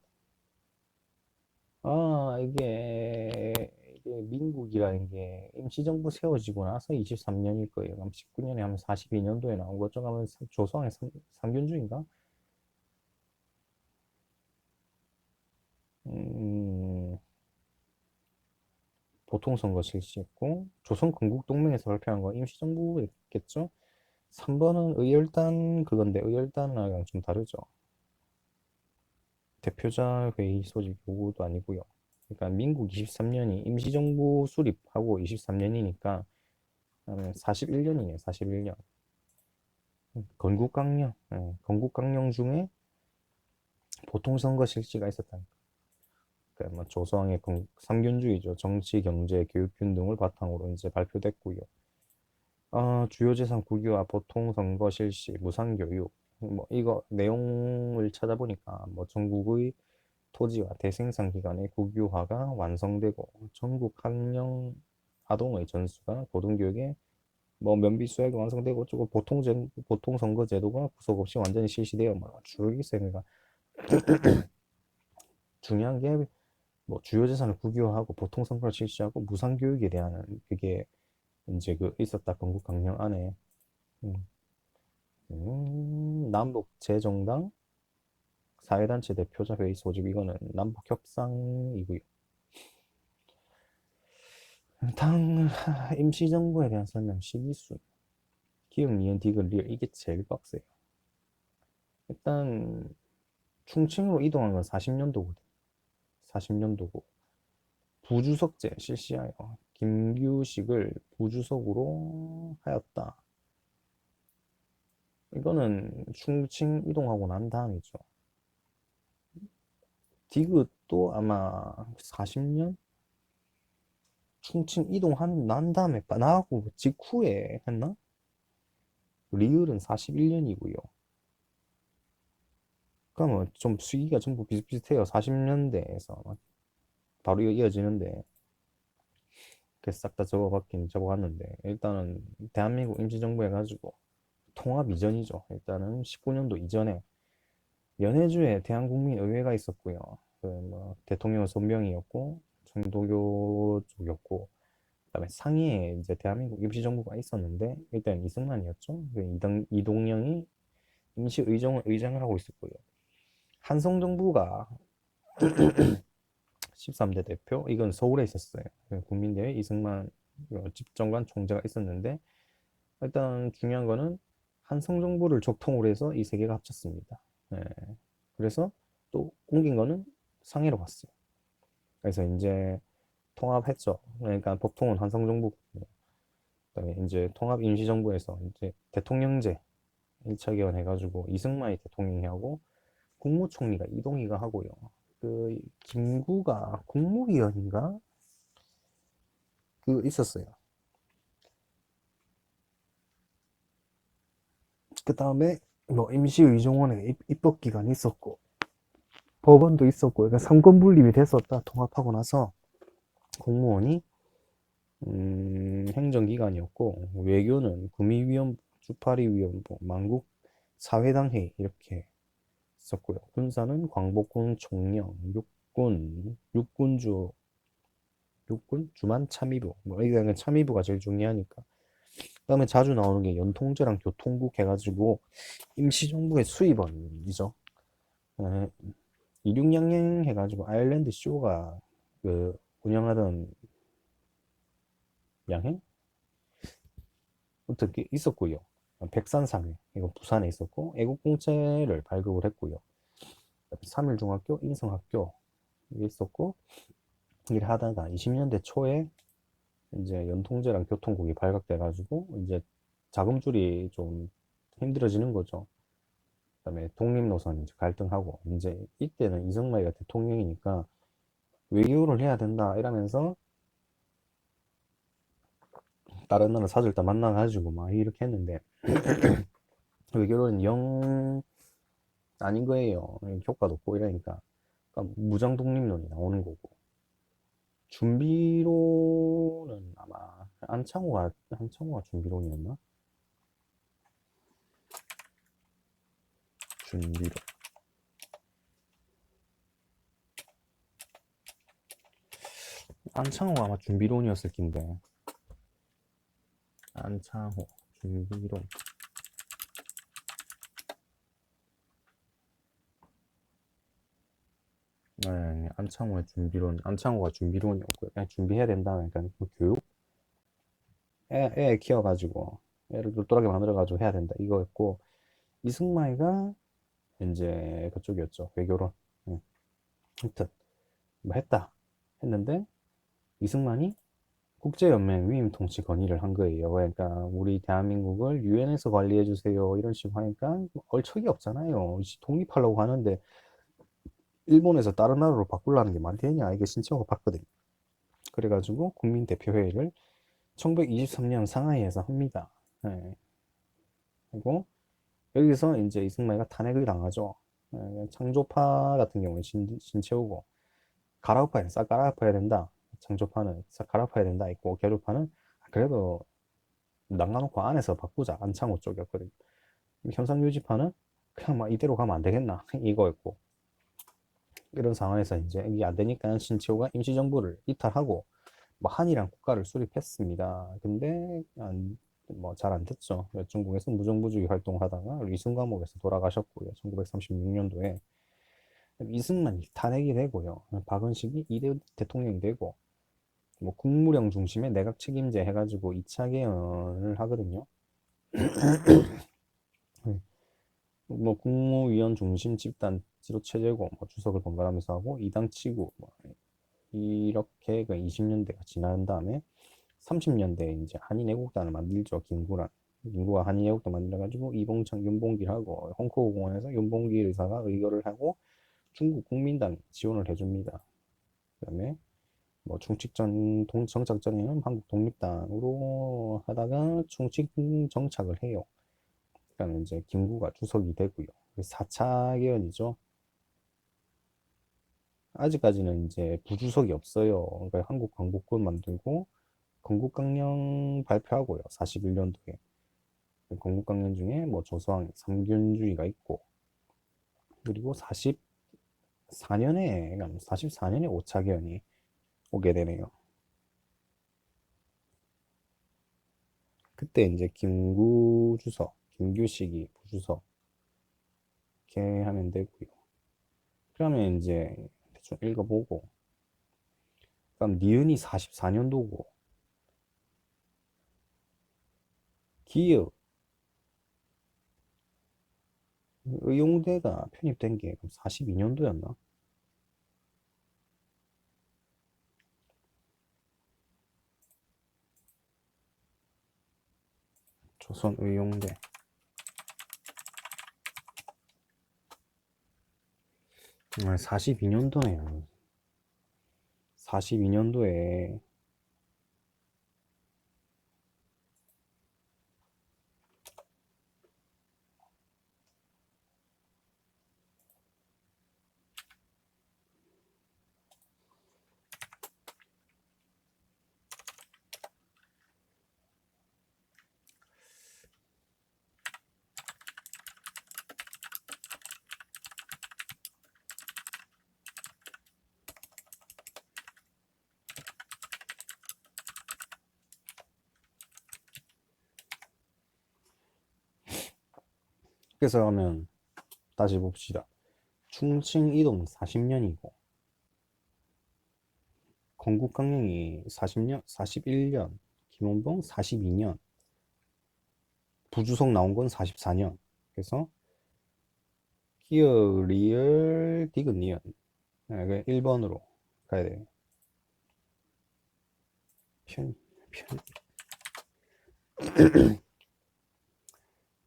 A: 이게 민국이라는 게 임시정부 세워지고 나서 23년일 거예요. 그럼 19년에 하면 42년도에 나온 거죠. 그러면 조선의 상균주인가? 보통선거 실시했고, 조선 건국동맹에서 발표한 건 임시정부였겠죠? 3번은 의열단 그건데, 의열단이랑 좀 다르죠. 대표자 회의 소집 요구도 아니고요. 그러니까 민국 23년이 임시정부 수립하고 23년이니까 41년이네요. 41년. 건국강령. 건국강령 중에 보통선거 실시가 있었다니까. 그러니까 뭐 조서왕의 삼균주의죠. 정치, 경제, 교육균 등을 바탕으로 이제 발표됐고요. 주요 재산 국유화, 보통선거 실시, 무상교육. 뭐 이거 내용을 찾아보니까 뭐 전국의 토지와 대생산 기간의 국유화가 완성되고 전국 학령 아동의 전수가 고등교육에 뭐 면비 수약이 완성되고 조금 보통 선거 제도가 구속 없이 완전히 실시되어 뭐쭉 있어요. 그러니까 중요한 게 뭐 주요 재산을 국유화하고 보통 선거를 실시하고 무상 교육에 대한 그게 이제 그 있었다. 건국 강령 안에. 남북 재정당 사회단체 대표자 회의 소집. 이거는 남북 협상이고요. 당 임시정부에 대한 설명. 시기순, 기역, 니은, 디귿, 리을. 이게 제일 빡세요. 일단 충칭으로 이동한 건 40년도거든. 40년도고 부주석제 실시하여 김규식을 부주석으로 하였다. 이거는 충칭 이동하고 난 다음이죠. 디귿도 아마 40년? 충칭 이동한 난 다음에 나하고 직후에 했나? 리을은 41년이고요. 그러면 좀 시기가 전부 비슷비슷해요. 40년대에서 바로 이어지는데 싹 다 적어봤긴 적어봤는데 일단은 대한민국 임시정부 해가지고 통합 이전이죠. 일단은 19년도 이전에 연해주에 대한국민의회가 있었고요. 그뭐 대통령은 손병이었고 정도교 쪽이었고 그다음에 상해에 이제 대한민국 임시정부가 있었는데 일단 이승만이었죠. 이동영이 임시의정을 하고 있었고요. 한성정부가 13대 대표 이건 서울에 있었어요. 국민대회 이승만 집정관 총재가 있었는데 일단 중요한 거는 한성정부를 적통으로 해서 이 세 개가 합쳤습니다. 예. 그래서 또 옮긴 거는 상해로 갔어요. 그래서 이제 통합했죠. 그러니까 법통은 한성정부, 그다음에 이제 통합 임시정부에서 이제 대통령제 1차 개헌 해가지고 이승만이 대통령이 하고 국무총리가 이동희가 하고요. 그 김구가 국무위원인가 그 있었어요. 그 다음에 뭐 임시의정원에 입법기관이 있었고 법원도 있었고 그러니까 삼권 분립이 됐었다. 통합하고 나서 공무원이 행정기관이었고 외교는 구미위원부, 주파리위원부, 만국 사회당 회의 이렇게 있었고요. 군사는 광복군 총령, 육군 주만 참의부 뭐 이게 참의부가 제일 중요하니까. 그다음에 자주 나오는 게 연통제랑 교통국 해가지고 임시정부의 수입원이죠. 에, 이륙양행 해가지고 아일랜드 쇼가 그 운영하던 양행 어떻게 있었고요. 백산상회 이거 부산에 있었고 애국공채를 발급을 했고요. 3일중학교 인성학교 이게 있었고 일을 하다가 20년대 초에 이제 연통제랑 교통국이 발각돼 가지고 이제 자금줄이 좀 힘들어지는 거죠. 그다음에 독립노선 이제 갈등하고 이제 이때는 이승만이가 대통령이니까 외교를 해야 된다 이러면서 다른 나라 사절단 만나가지고 막 이렇게 했는데 외교는 영 아닌 거예요. 효과도 없고 이러니까 그러니까 무장 독립론이 나오는 거고 준비론은 아마 안창호가 준비론이었나? 준비론 안창호가 아마 준비론이었을 낀데 안창호 준비론 네, 안창호가 준비론이었고요. 그냥 준비해야 된다. 그러니까 뭐 교육, 애 키워가지고 애를 똘똘하게 만들어가지고 해야 된다. 이거였고 이승만이가 이제 그쪽이었죠. 외교론. 응. 하여튼 뭐 했다 했는데 이승만이 국제연맹 위임 통치 건의를 한 거예요. 그러니까 우리 대한민국을 유엔에서 관리해 주세요. 이런 식으로 하니까 뭐 얼척이 없잖아요. 독립하려고 하는데 일본에서 다른 나라로 바꾸려는 게 말이 되냐? 이게 신청을 받거든요. 그래가지고 국민대표회의를 1923년 상하이에서 합니다. 네. 그리고 여기서 이제 이승만이가 탄핵을 당하죠. 창조파 같은 경우는 신채우고 갈아엎어야 싹 갈아엎어야 된다. 창조파는 싹 갈아엎어야 된다 있고 개조파는 그래도 남가놓고 안에서 바꾸자 안창호 쪽이었거든요. 현상유지파는 그냥 막 이대로 가면 안 되겠나 이거였고 이런 상황에서 이제 이게 안 되니까 신채호가 임시정부를 이탈하고 뭐 한이란 국가를 수립했습니다. 근데 뭐 잘 안 됐죠. 중국에서 무정부주의 활동을 하다가 리순 감옥에서 돌아가셨고요. 1936년도에 이승만이 탄핵이 되고요. 박은식이 2대 대통령이 되고 뭐 국무령 중심의 내각 책임제 해가지고 2차 개헌을 하거든요. 뭐 국무위원 중심 집단 지도 체제고 뭐 주석을 번갈아가면서 하고 이당 치고 뭐
B: 이렇게 그 20년대가 지난 다음에 30년대에 이제 한인애국단을 만들죠. 김구가 한인애국단 만들어가지고 이봉창, 윤봉길 하고 홍콩공원에서 윤봉길 의사가 의거를 하고 중국 국민당이 지원을 해줍니다. 그다음에 뭐 충칙전 정착전에는 한국 독립당으로 하다가 충칙 정착을 해요. 그러니까 이제 김구가 주석이 되고요. 4차 개헌이죠. 아직까지는 이제 부주석이 없어요. 그러니까 한국 광복군 만들고 건국강령 발표하고요. 41년도에 건국강령 중에 뭐 조서왕 삼균주의가 있고, 그리고 44년에 5차 개헌이 오게 되네요. 그때 이제 김구 주석, 김규식이 부주석 이렇게 하면 되고요. 그러면 이제 대충 읽어보고, 그럼 니은이 44년도고 기역 의용대가 편입된 게 42년도였나? 조선의용대 42년도네요. 42년도에 그래서 하면 다시 봅시다. 충칭 이동 40년이고 건국강령이 40년, 41년, 김원봉 42년, 부주석 나온 건 44년. 그래서 기어 리얼 디귿 니은 1번으로 가야 돼요. 편, 편.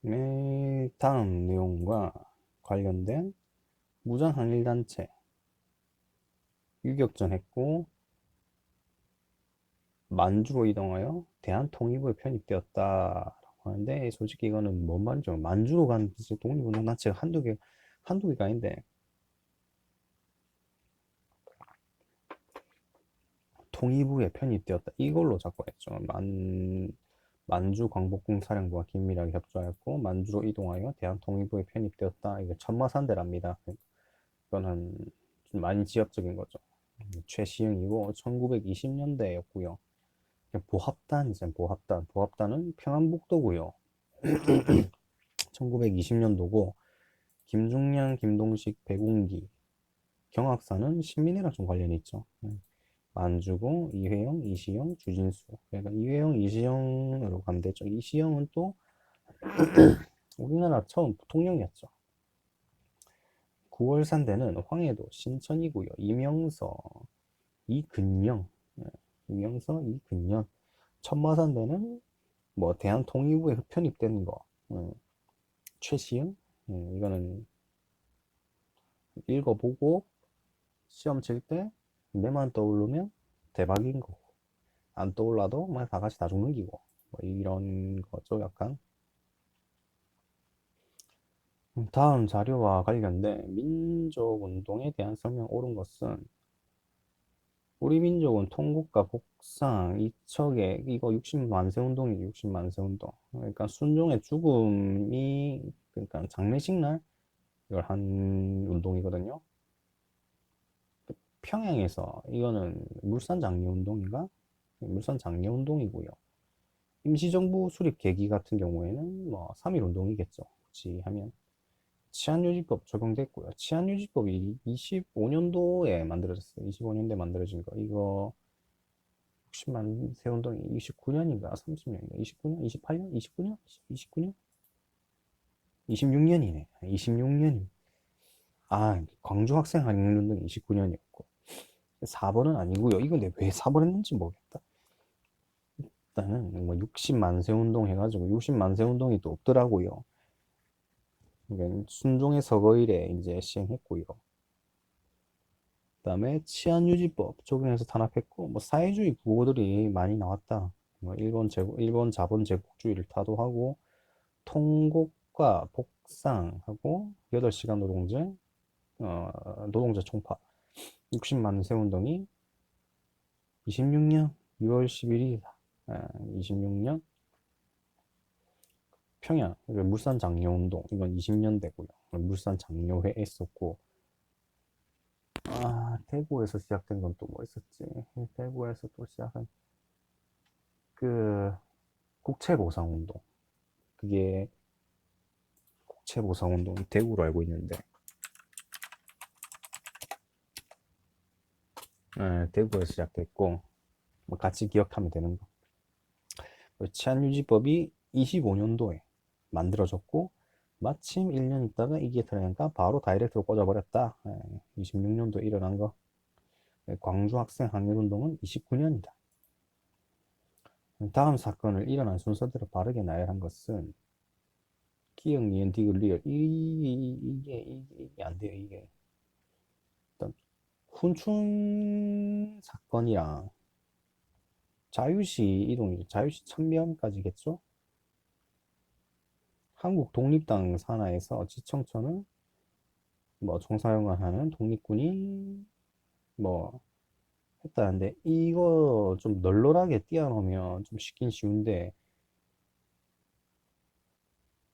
B: 네, 다음 내용과 관련된 무장항일단체 유격전 했고 만주로 이동하여 대한통일부에 편입되었다라고 하는데, 솔직히 이거는 뭔 말이죠? 만주로 간 독립운동단체가 한두 개가 아닌데, 통일부에 편입되었다 이걸로 자꾸 했죠. 만주 광복군 사령부와 긴밀하게 협조하였고 만주로 이동하여 대한통일부에 편입되었다. 이게 천마산대랍니다. 이거는 좀 많이 지역적인 거죠. 최시흥이고 1920년대였고요. 보합단이죠. 보합단은 평안북도고요. 1920년도고 김중량, 김동식, 백운기, 경학사는 신민회랑 좀 관련이 있죠. 만주고 이회영, 이시영, 주진수. 그러니까 이회영, 이시영으로 가면 되죠. 이시영은 또 우리나라 처음 부통령이었죠. 9월 산대는 황해도 신천이고요. 이명서, 이근영, 이명서, 이근영. 천마산대는 뭐 대한통일부에 편입되는 거. 최시영. 이거는 읽어보고 시험 칠 때 내만 떠오르면 대박인 거고, 안 떠올라도 뭐 다 같이 다 죽는 기고, 뭐 이런 거죠. 약간 다음 자료와 관련된 민족운동에 대한 설명 옳은 것은, 우리 민족은 통곡과 복상, 이척에 이거 60만세 운동이죠. 60만세 운동. 그러니까 순종의 죽음이, 그러니까 장례식 날 이걸 한 운동이거든요. 평양에서 이거는 물산 장려 운동인가? 물산 장려 운동이고요. 임시정부 수립 계기 같은 경우에는 뭐 3.1 운동이겠죠. 그치 하면 치안유지법 적용됐고요. 치안유지법이 25년도에 만들어졌어요. 25년도에 만들어진 거. 이거 60만 세운동이 29년인가 30년인가 29년? 28년? 29년? 29년? 26년이네. 26년이. 아, 광주 학생 할인운동이 29년이었고 4번은 아니고요. 이건 내가 왜 4번 했는지 모르겠다. 일단은 뭐 60만세 운동 해가지고 60만세 운동이 또 없더라고요. 그러니까 순종의 서거일에 이제 시행했고요. 그다음에 치안유지법 적용해서 탄압했고, 뭐 사회주의 구호들이 많이 나왔다. 뭐 일본 자본 제국주의를 타도하고, 통곡과 복상하고 8시간 노동제, 노동자 총파, 60만 세 운동이 26년 6월 11일이다. 26년 평양, 그러니까 물산 장려 운동, 이건 20년대고요. 물산 장려회 했었고, 대구에서 시작된 건 또 뭐 있었지? 대구에서 또 시작한 그 국채보상운동. 그게 국채보상운동이 대구로 알고 있는데, 대구에서 시작됐고, 뭐 같이 기억하면 되는 거. 치안유지법이 25년도에 만들어졌고, 마침 1년 있다가 이게 들어가니까 바로 다이렉트로 꽂아버렸다. 26년도에 일어난 거. 광주 학생 항일운동은 29년이다. 다음 사건을 일어난 순서대로 바르게 나열한 것은 기역, 니은, 디귿, 리을. 이게 안 돼요, 이게. 일단, 훈춘 사건이랑 자유시 이동이죠. 자유시 참변까지겠죠? 한국 독립당 산하에서 지청천은 뭐 총사령관 하는 독립군이 뭐 했다는데, 이거 좀 널널하게 띄워놓으면 좀 쉽긴 쉬운데,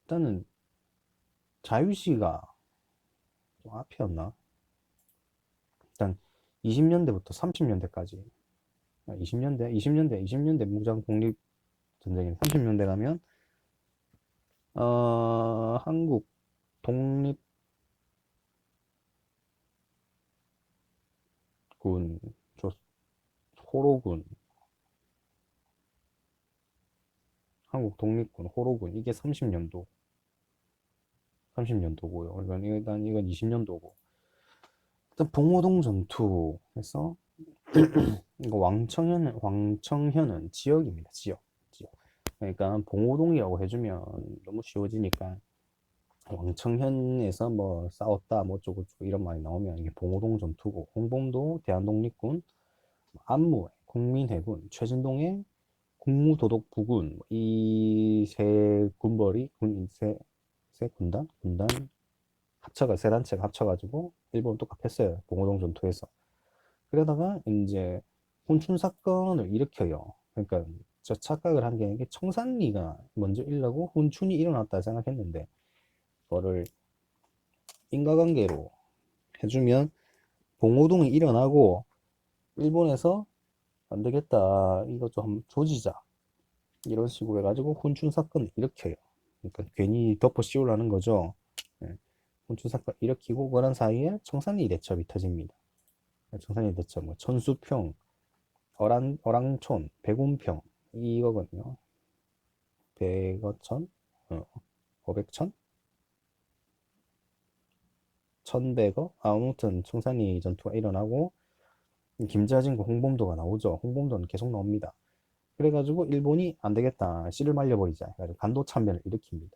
B: 일단은 자유시가 좀 앞이었나? 일단 20년대부터 30년대까지, 20년대 무장 독립 전쟁이 30년대 가면 한국 독립군, 호로군, 한국 독립군, 호로군, 이게 30년도고요. 일단 이건 20년도고. 일단 봉오동 전투에서 이거 왕청현은 지역입니다. 지역. 그러니까 봉오동이라고 해주면 너무 쉬워지니까, 왕청현에서 뭐 싸웠다 뭐 어쩌고저쩌고 이런 말이 나오면 이게 봉오동 전투고, 홍범도 대한독립군, 안무 국민해군, 최진동의 국무도독부군, 이 세 군벌이 세 군단 세 단체가 합쳐가지고 일본 똑같았어요. 봉오동 전투에서. 그러다가 이제 훈춘 사건을 일으켜요. 그러니까 저 착각을 한 게, 이게 청산리가 먼저 일어나고 훈춘이 일어났다 생각했는데, 그거를 인과관계로 해주면 봉오동이 일어나고 일본에서 안 되겠다, 이거 좀 한번 조지자, 이런 식으로 해가지고 훈춘 사건을 일으켜요. 그러니까 괜히 덮어 씌우려는 거죠. 예. 훈춘 사건 일으키고 그런 사이에 청산리 대첩이 터집니다. 청산리 대첩, 뭐 천수평, 어랑촌, 백운평, 이거거든요. 백어천, 오백천, 천백어, 아무튼 청산리 전투가 일어나고 김자진과 홍범도가 나오죠. 홍범도는 계속 나옵니다. 그래가지고 일본이 안 되겠다, 씨를 말려버리자 해가지고 간도 참변을 일으킵니다.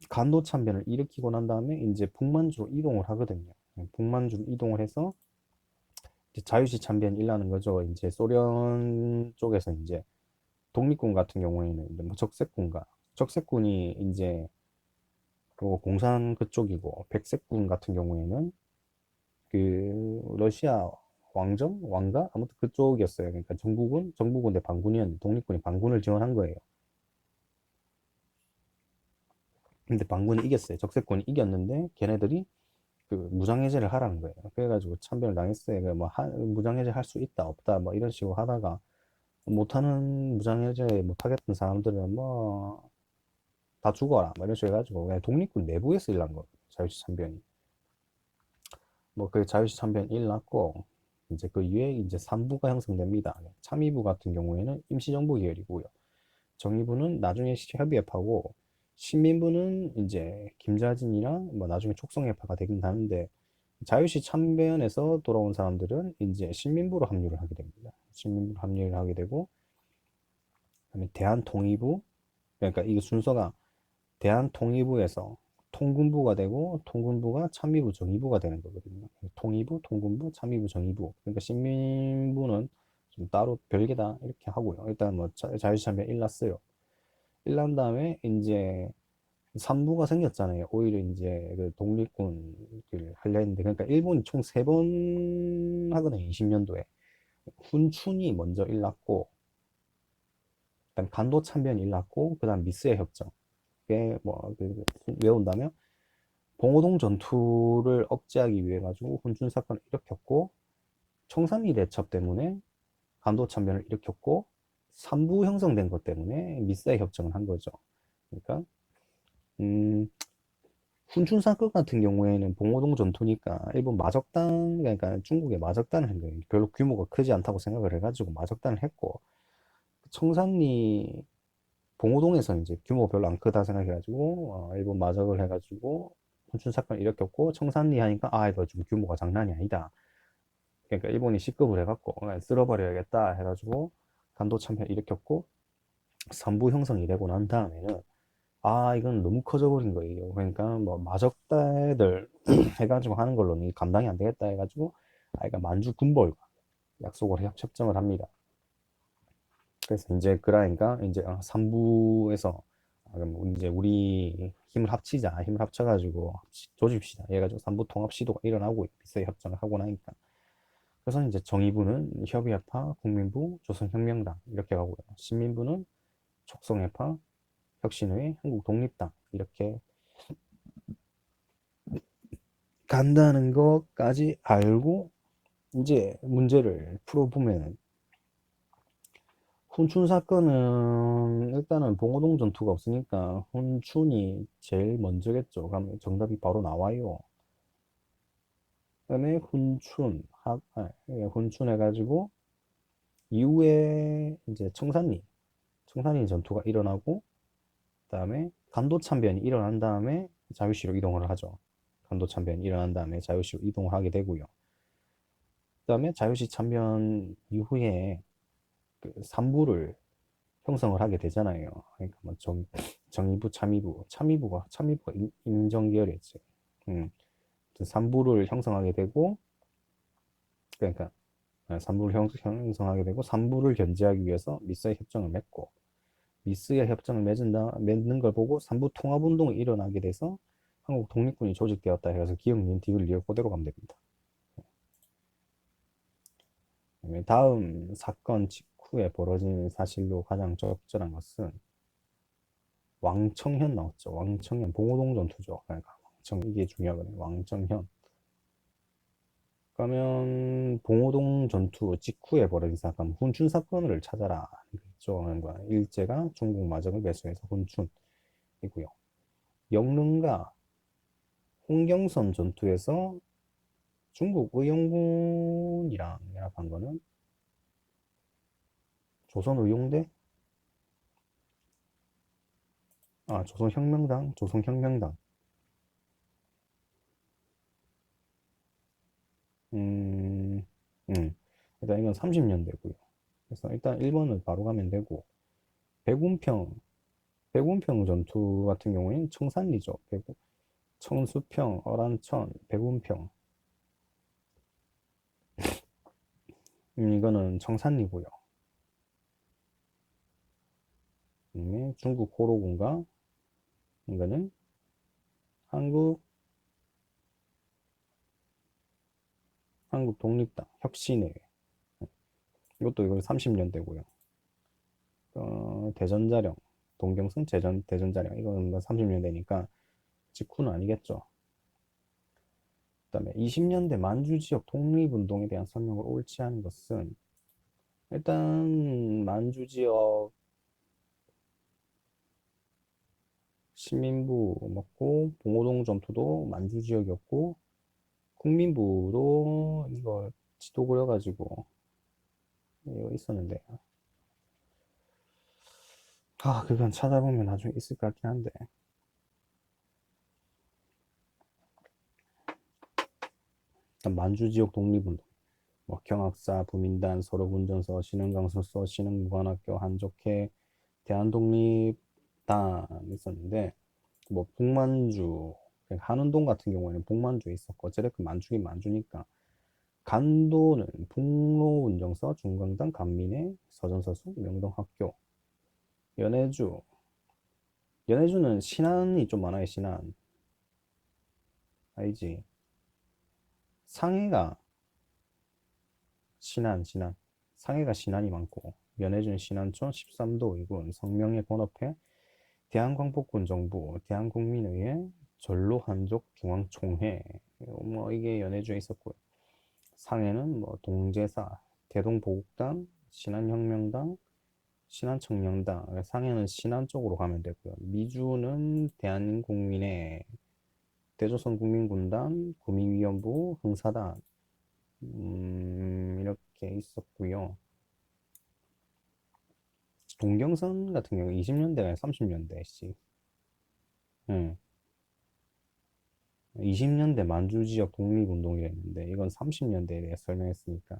B: 간도 참변을 일으키고 난 다음에 이제 북만주로 이동을 하거든요. 북만주로 이동을 해서 이제 자유시 참변이 일어나는 거죠. 이제 소련 쪽에서 이제 독립군 같은 경우에는 이제 뭐 적색군이 이제 그 공산 그쪽이고, 백색군 같은 경우에는 그 러시아 왕가 아무튼 그쪽이었어요. 그러니까 정부군 대 반군이었는데 독립군이 반군을 지원한 거예요. 근데 반군이 이겼어요. 적색군이 이겼는데 걔네들이 그 무장해제를 하라는 거예요. 그래가지고 참변을 당했어요. 뭐 무장해제 할 수 있다 없다 뭐 이런 식으로 하다가, 못하는, 무장해제 못하겠던 사람들은 뭐 다 죽어라 뭐 이런 식으로 해가지고 그냥 독립군 내부에서 일난 거예요. 자유시 참변이. 뭐 그 자유시 참변이 일났고, 이제 그 이후에 이제 3부가 형성됩니다. 참의부 같은 경우에는 임시정부 계열이고요. 정의부는 나중에 자유시 참변에서 돌아온 사람들은 이제 신민부로 합류를 하게 됩니다. 신민부로 합류를 하게 되고, 그다음에 대한통일부, 그러니까 이 순서가 대한통일부에서 통군부가 되고, 통군부가 참의부, 정의부가 되는 거거든요. 통일부, 통군부, 참의부, 정의부. 그러니까 신민부는 좀 따로 별개다 이렇게 하고요. 일단 뭐 자유시 참변 일났어요. 일난 다음에 이제 3부가 생겼잖아요. 오히려 이제 그 독립군을 하려 했는데, 그러니까 일본이 총 3번 하거든요. 20년도에. 훈춘이 먼저 일났고, 그다음 간도 참변이 일났고, 그다음 미스의 협정. 그게 외운다면 봉오동 전투를 억제하기 위해 가지고 훈춘 사건을 일으켰고, 청산리 대첩 때문에 간도 참변을 일으켰고, 3부 형성된 것 때문에 미스의 협정을 한 거죠. 그러니까 음, 훈춘 사건 같은 경우에는 봉오동 전투니까 일본 마적단, 그러니까 중국의 마적단을 한 거예요. 별로 규모가 크지 않다고 생각을 해가지고 마적단을 했고, 청산리 봉오동에서 이제 규모가 별로 안 크다 생각해가지고 일본 마적을 해가지고 훈춘 사건을 일으켰고, 청산리 하니까 아 이거 좀 규모가 장난이 아니다. 그러니까 일본이 시급을 해갖고 쓸어버려야겠다 해가지고 간도 참패를 일으켰고, 3부 형성이 되고 난 다음에는 아, 이건 너무 커져버린 거예요. 그러니까, 뭐, 마적대들 해가지고 하는 걸로는 감당이 안 되겠다 해가지고, 아, 그러니까 만주 군벌과 약속을 협정을 합니다. 그래서 이제, 그러니까, 이제, 3부에서, 그럼 이제 우리 힘을 합치자. 힘을 합쳐가지고, 조집시다. 해가지고 3부 통합 시도가 일어나고, 비슷하게 협정을 하고 나니까. 그래서 이제 정의부는 협의회파, 국민부, 조선혁명당, 이렇게 가고요. 신민부는 촉성회파, 혁신회, 한국독립당, 이렇게 간다는 것까지 알고 이제 문제를 풀어보면, 훈춘 사건은 일단은 봉오동 전투가 없으니까 훈춘이 제일 먼저겠죠. 그럼 정답이 바로 나와요. 그다음에 훈춘 해가지고 이후에 이제 청산리 전투가 일어나고, 그다음에 간도 참변이 일어난 다음에 자유시로 이동을 하죠. 간도 참변이 일어난 다음에 자유시로 이동을 하게 되고요. 그다음에 자유시 참변 이후에 그 3부를 형성을 하게 되잖아요. 그러니까 뭐 정의부, 참의부가 임정계열이었지. 3부를 형성하게 되고, 그러니까 3부를 형성하게 되고, 3부를 견제하기 위해서 미스의 협정을 맺고, 미스의 협정을 맺는 걸 보고 3부 통합운동이 일어나게 돼서 한국 독립군이 조직되었다 해서 기억, 니은, 디귿을 이어 그대로 가면 됩니다. 다음 사건 직후에 벌어진 사실로 가장 적절한 것은 왕청현 나왔죠. 왕청현 봉오동 전투죠. 그러니까 이게 중요하거든요. 왕청현. 그러면 봉오동 전투 직후에 벌어진 사건, 훈춘 사건을 찾아라. 있죠. 그러니까 일제가 중국 마적을 매수해서 훈춘이고요. 영릉과 홍경선 전투에서 중국 의용군이랑 연합한 거는 조선의용대, 조선혁명당. 음, 일단 이건 30년대고요. 그래서 일단 1번을 바로 가면 되고, 백운평, 백운평 전투 같은 경우에는 청산리죠. 청수평, 어란천, 백운평. 이거는 청산리고요. 중국 호로군과 이거는 한국 독립당 혁신회. 이것도 이거 30년대고요. 대전자령, 동경선 대전자령. 이거는 뭐 30년대니까 직후는 아니겠죠. 그다음에 20년대 만주 지역 독립운동에 대한 설명을 옳지 않은 것은, 일단 만주 지역 시민부 먹고, 봉오동 전투도 만주 지역이었고, 국민부도 이거 지도 그려가지고 이거 있었는데, 그건 찾아보면 나중에 있을 것 같긴 한데. 만주 지역 독립운동, 뭐 경학사, 부민단, 서로군전서, 신흥강설서, 신흥무관학교, 한족회, 대한독립당 있었는데 뭐 북만주, 한운동 같은 경우에는 북만주에 있었고 어찌됐건 만주긴 만주니까 간도는 북로운정서, 중강당, 간민회, 서전서수, 명동학교, 연해주, 연해주는 신안이 좀 많아요. 신안 알지? 상해가 신안 상해가 신안이 많고 연해주는 신안촌 13도 의군 성명회 본업회 대한광복군 정부 대한국민의회 전로 한족 중앙총회 뭐 이게 연해주에 있었고요. 상해는 뭐 동제사 대동보국당 신안혁명당 신안청년당 상해는 신안 쪽으로 가면 되고요. 미주는 대한국민회 대조선국민군단 구민위원부 흥사단 이렇게 있었고요. 동경선 같은 경우 20년대가 30년대씩 20년대 만주지역 독립운동이랬는데 이건 30년대에 대해 설명했으니까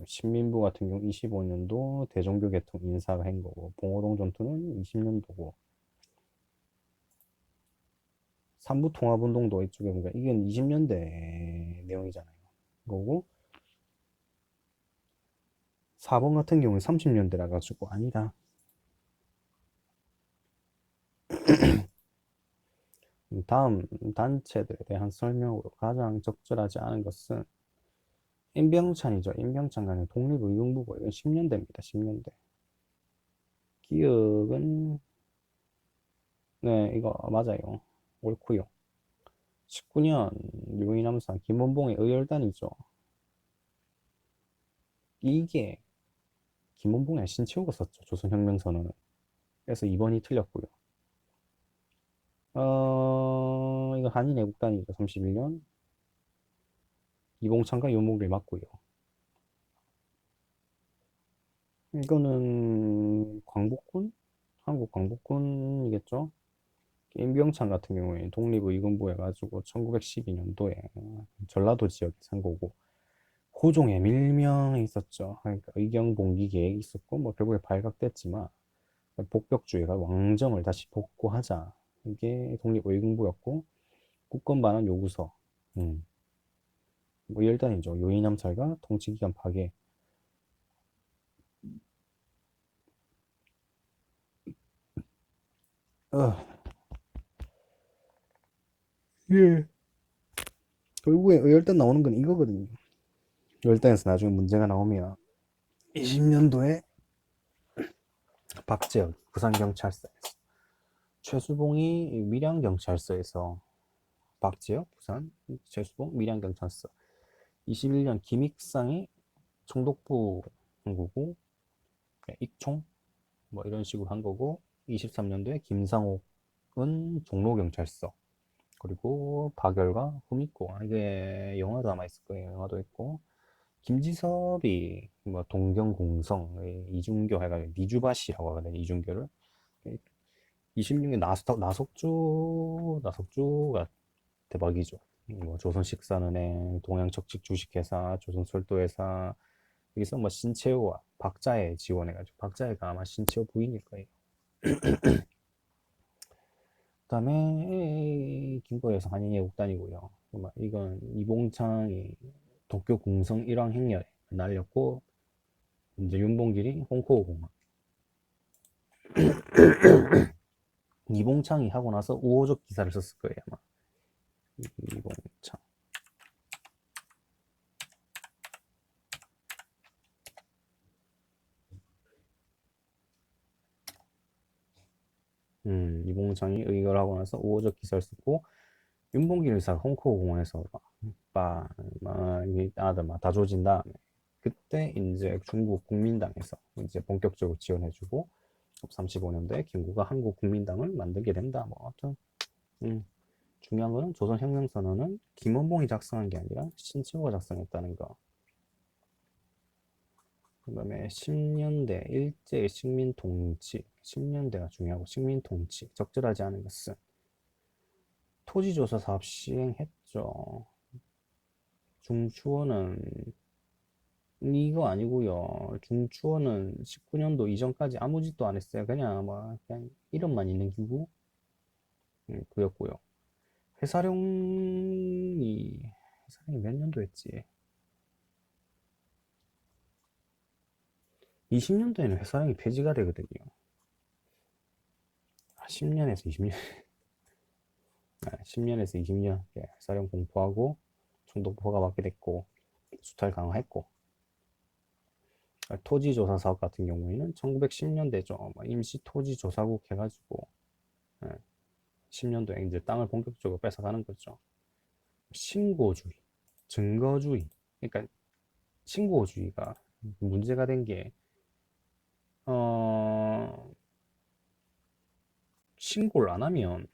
B: 신민부 같은 경우 25년도 대종교 개통 인사가 한 거고 봉오동 전투는 20년도고 삼부통합운동도 이쪽에 보니까 이건 20년대 내용이잖아요. 그거고 4번 같은 경우는 30년대라 가지고 아니다. 다음 단체들에 대한 설명으로 가장 적절하지 않은 것은 임병찬이죠. 임병찬 간의 독립의정부고 이건 10년대입니다. 10년대. 기억은 네 이거 맞아요. 옳고요. 19년 유인함산 김원봉의 의열단이죠. 이게 김원봉이 신채호가 썼죠. 조선혁명선언은. 그래서 2번이 틀렸고요. 이거 한인애국단이죠. 31년 이봉창과 요목을 맞고요. 이거는 광복군? 한국 광복군이겠죠? 임병찬 같은 경우에 독립의군부 해가지고 1912년도에 전라도 지역에 산 거고 호종의 밀명이 있었죠. 그러니까 의경봉기 계획이 있었고 뭐 결국에 발각됐지만 복벽주의가 왕정을 다시 복구하자 이게 독립의군부였고 국권 반환 요구서 뭐 일단이죠. 요인암살과 통치기관 파괴 예. 결국에 열단 나오는 건 이거거든요. 열단에서 나중에 문제가 나오면 20년도에 박재혁 부산경찰서에서 최수봉이 밀양경찰서에서 박재혁 부산 최수봉 밀양경찰서 21년 김익상이 총독부 한 거고 익총 뭐 이런 식으로 한 거고 23년도에 김상옥은 종로경찰서 그리고 박열과 후미코 이게 영화도 아마 있을 거예요. 영화도 있고 김지섭이 뭐 동경공성 이중교 해가지고 니주바시라고 하거든요. 이중교를 26년 나석주가 대박이죠. 뭐 조선식산은행, 동양척식 주식회사, 조선철도회사 여기서 뭐 신채호와 박자혜 지원해가지고 박자혜가 아마 신채호 부인일 거예요. 그다음에 김포에서 한인예국단이고요. 이건 이봉창이 도쿄 공성 일왕 행렬에 날렸고 이제 윤봉길이 홍코공항 이봉창이 하고 나서 우호적 기사를 썼을 거예요 아마. 이봉창 이봉창이 의결하고 나서 우호적 기사를 썼고 윤봉길 의사가 홍코공원에서 다 조진 다음에 그때 이제 중국 국민당에서 이제 본격적으로 지원해주고 35년도에 김구가 한국 국민당을 만들게 된다. 뭐 아무튼 중요한 거는 조선혁명선언은 김원봉이 작성한 게 아니라 신채호가 작성했다는 거. 그 다음에 10년대 일제의 식민통치 10년대가 중요하고 식민통치 적절하지 않은 것은 토지조사 사업 시행했죠.
A: 중추원은 이거 아니고요. 중추원은 19년도 이전까지 아무 짓도 안 했어요. 그냥 이름만 있는 기구 그였고요. 회사령이 몇 년도 했지? 20년도에는 회사령이 폐지가 되거든요. 10년에서 20년, 10년에서 20년 회사령 공포하고 총독부 허가받게 됐고 수탈 강화했고 토지조사 사업 같은 경우에는 1910년대죠. 임시토지조사국 해가지고 10년도에 이제 땅을 본격적으로 뺏어가는 거죠. 신고주의, 증거주의. 그러니까 신고주의가 문제가 된 게, 신고를 안 하면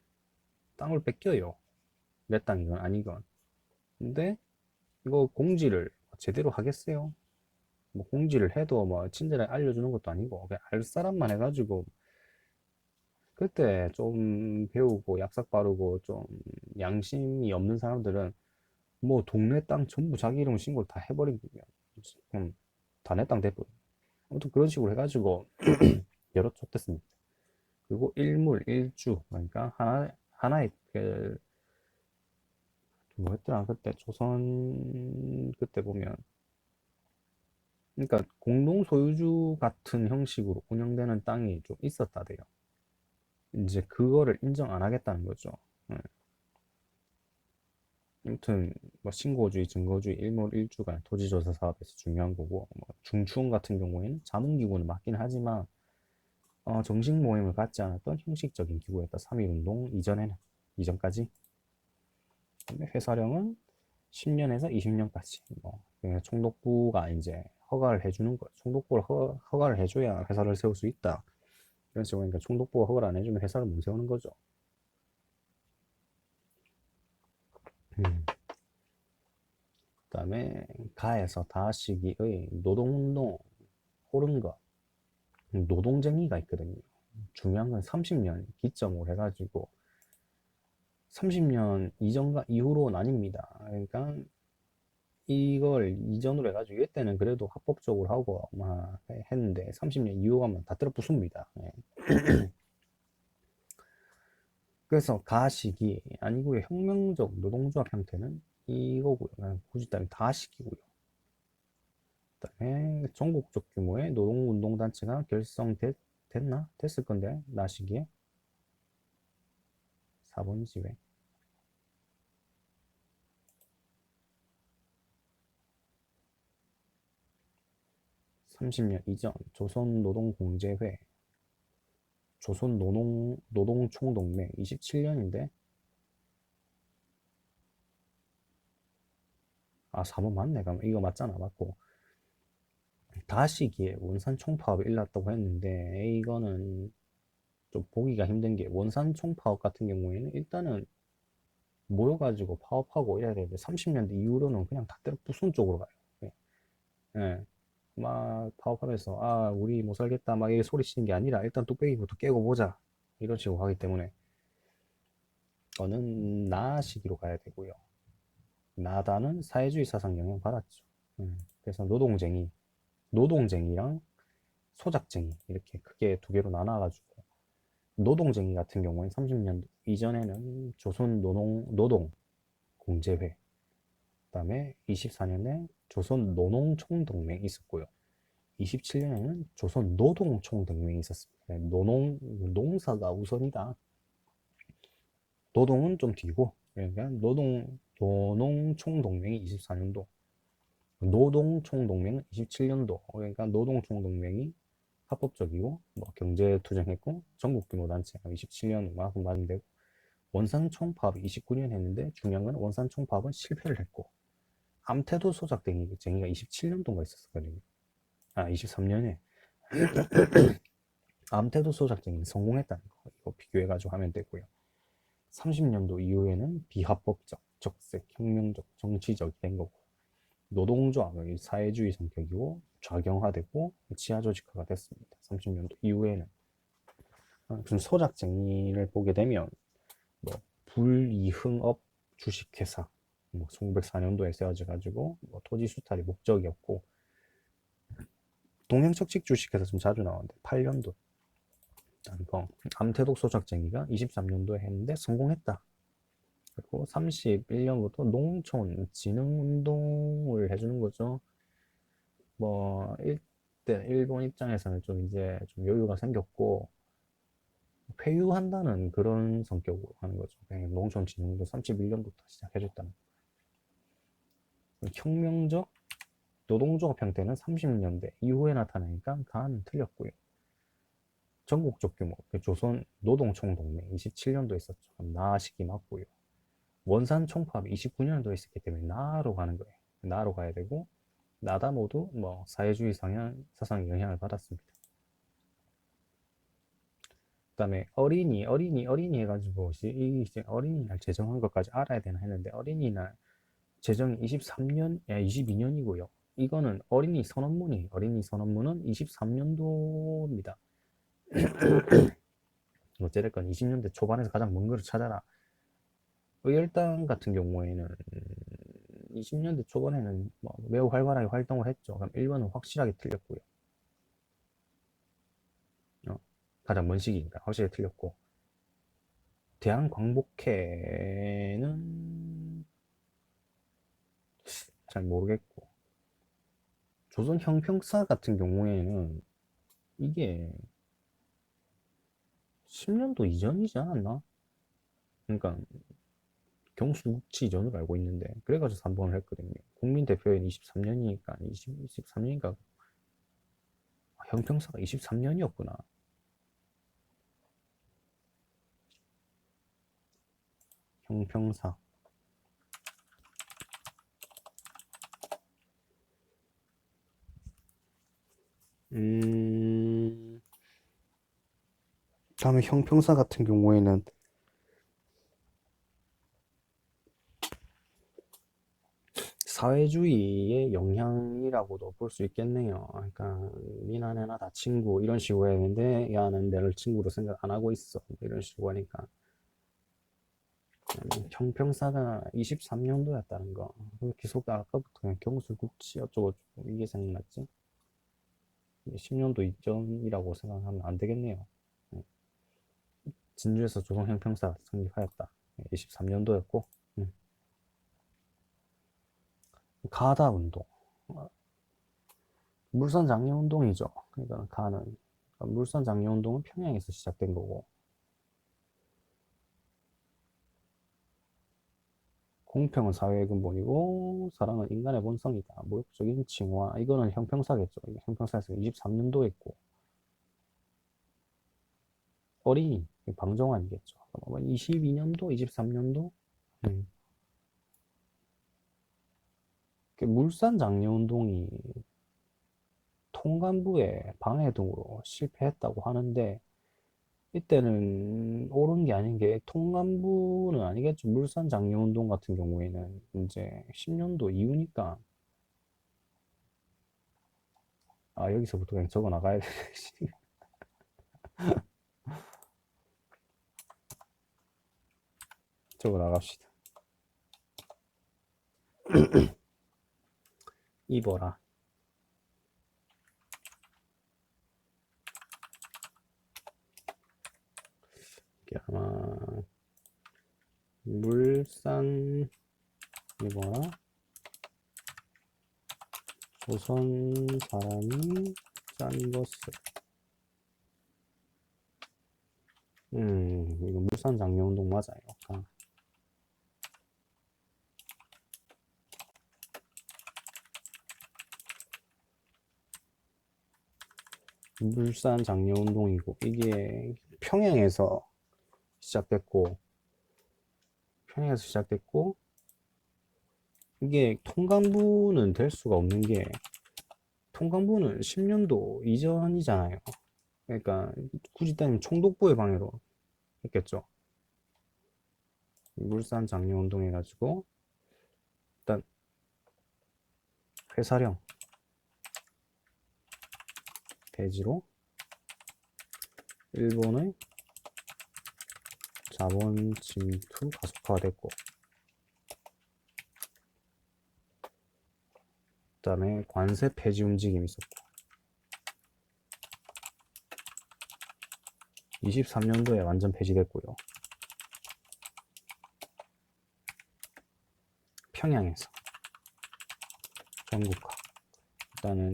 A: 땅을 뺏겨요. 내 땅이건 아니건. 근데 이거 공지를 제대로 하겠어요? 뭐 공지를 해도 뭐 친절하게 알려주는 것도 아니고 그냥 알 사람만 해가지고 그때 좀 배우고 약삭 빠르고 좀 양심이 없는 사람들은 뭐 동네 땅 전부 자기 이름 신고를 다 해버리면 다 내 땅 돼버려. 아무튼 그런 식으로 해가지고 여러 쪽 됐습니다. 그리고 일물 일주 그러니까 하나의 그 뭐였더라 그때 조선 그때 보면 그러니까 공동 소유주 같은 형식으로 운영되는 땅이 좀 있었다대요. 이제 그거를 인정 안 하겠다는 거죠. 예. 아무튼 뭐 신고주의, 증거주의, 일몰일주가 토지조사 사업에서 중요한 거고 뭐 중추원 같은 경우에는 자문기구는 맞긴 하지만 정식 모임을 갖지 않았던 형식적인 기구였다. 3.1운동 이전까지. 근데 회사령은 10년에서 20년까지 총독부가 이제 허가를 해주는 거예요. 총독부를 허가를 해줘야 회사를 세울 수 있다. 이런 식으로 그러니까 총독부가 허가를 안 해주면 회사를 못 세우는 거죠. 그다음에 가에서 다시기의 노동운동 호른 것 노동쟁이가 있거든요. 중요한 건 30년 기점으로 해가지고 30년 이전과 이후로 나뉩니다. 그러니까 이걸 이전으로 해가지고 이때는 그래도 합법적으로 하고 막 했는데 30년 이후 가면 다 들어 부숩니다. 예. 그래서 가식이 아니고요. 혁명적 노동조합 형태는 이거고요. 굳이 따면 다식이고요. 그다음에 전국적 규모의 노동운동단체가 결성됐나? 됐을 건데 나 시기에 4번지 왜? 30년 이전 조선노동공제회 조선노동총동맹 27년인데 4번 맞네. 그럼 이거 맞잖아. 맞고 다시기에 원산 총파업이 일어났다고 했는데 이거는 좀 보기가 힘든 게 원산 총파업 같은 경우에는 일단은 모여가지고 파업하고 이래야 되는데 30년대 이후로는 그냥 다 때려 부순 쪽으로 가요. 예. 예. 막 파업하면서 우리 못 살겠다 막 이렇게 소리치는 게 아니라 일단 뚝배기부터 깨고 보자 이런 식으로 하기 때문에 저는 나 시기로 가야 되고요. 나다는 사회주의 사상 영향 받았죠. 그래서 노동쟁이랑 소작쟁이 이렇게 크게 두 개로 나눠가지고 노동쟁이 같은 경우에 30년 이전에는 조선노동공제회 그다음에 24년에 조선노농총동맹이 있었고요. 27년에는 조선노동총동맹이 있었습니다. 농사가 우선이다. 노동은 좀 뒤고 그러니까 노농총동맹이 24년도 노동총동맹은 27년도 그러니까 노동총동맹이 합법적이고 뭐 경제 투쟁했고 전국 규모 단체가 27년 막 맞은되고 원산총파업이 29년 했는데 중요한 건 원산총파업은 실패를 했고 암태도 소작쟁이가 27년도인가 있었거든요. 23년에 암태도 소작쟁이는 성공했다는 거 이거 비교해가지고 하면 되고요. 30년도 이후에는 비합법적, 적색, 혁명적, 정치적이 된 거고 노동조합은 사회주의 성격이고 좌경화되고 지하조직화가 됐습니다. 30년도 이후에는 좀 소작쟁이를 보게 되면 뭐 불이흥업 주식회사 뭐 1904년도에 세워져가지고 뭐 토지 수탈이 목적이었고, 동행척칙 주식회사 좀 자주 나오는데 8년도 거 암태독 소작쟁이가 23년도에 했는데 성공했다. 그리고 31년부터 농촌 진흥운동을 해주는 거죠. 뭐 이때 일본 입장에서는 좀 이제 좀 여유가 생겼고 회유한다는 그런 성격으로 하는 거죠. 그냥 농촌 진흥도 31년부터 시작해줬다는. 혁명적 노동조합 형태는 30년대 이후에 나타나니까 가는 틀렸고요. 전국적 규모, 조선 노동총동맹 27년도에 있었죠. 나시기 맞고요. 원산 총파업이 29년도에 있었기 때문에 나로 가는 거예요. 나로 가야 되고, 나다 모두 뭐 사회주의 성향, 사상의 영향을 받았습니다. 그 다음에 어린이 해가지고 이제 어린이날 제정한 것까지 알아야 되나 했는데 어린이날 제정이 23년, 22년이고요. 이거는 어린이 선언문이에요. 어린이 선언문은 23년도입니다. 어찌됐건 20년대 초반에서 가장 먼 거를 찾아라. 의열당 같은 경우에는 20년대 초반에는 뭐 매우 활발하게 활동을 했죠. 그럼 1번은 확실하게 틀렸고요. 가장 먼 시기니까 확실히 틀렸고, 대한광복회는 잘 모르겠고, 조선 형평사 같은 경우에는 이게 10년도 이전이지 않았나? 그러니까 경수국치 이전으로 알고 있는데 그래가지고 3번을 했거든요. 국민대표인 23년이니까 23년인가 형평사가 23년이었구나. 형평사. 다음에 형평사 같은 경우에는 사회주의의 영향이라고도 볼 수 있겠네요. 그러니까 니나 내나 다 친구 이런 식으로 해야 되는데 야는 내를 친구로 생각 안 하고 있어 이런 식으로 하니까 형평사가 23년도였다는 거. 계속 아까부터 그냥 경술국치 어쩌고 저쩌고 이게 생각났지. 10년도 이전이라고 생각하면 안 되겠네요. 진주에서 조선형평사 성립하였다. 23년도였고 가다운동, 물선장려운동이죠. 그러니까 가는 물선장려운동은 평양에서 시작된 거고, 공평은 사회의 근본이고 사랑은 인간의 본성이다. 모욕적인 칭화, 이거는 형평사겠죠. 형평사에서 23년도에 있고, 어린이 방정환이겠죠. 22년도, 23년도. 물산장려운동이 통간부의 방해 등으로 실패했다고 하는데 이때는 옳은 게 아닌 게 통간부는 아니겠죠. 물산장려운동 같은 경우에는 이제 10년도 이후니까 여기서부터 그냥 적어 나가야 돼. 적어 나갑시다. 입어라. 아마 물산 입어라. 조선 사람이 짠 것을. 이거 물산장려운동 맞아요. 물산장려운동이고 이게 평양에서 시작됐고 이게 통간부는 될 수가 없는 게 통간부는 10년도 이전이잖아요. 그러니까 굳이 따지면 총독부의 방해로 했겠죠. 물산장려운동 해가지고 일단 회사령 대지로 일본의 자본 침투 가속화가 됐고
B: 그다음에 관세 폐지 움직임이 있었고 23년도에 완전 폐지됐고요. 평양에서 전국화. 일단은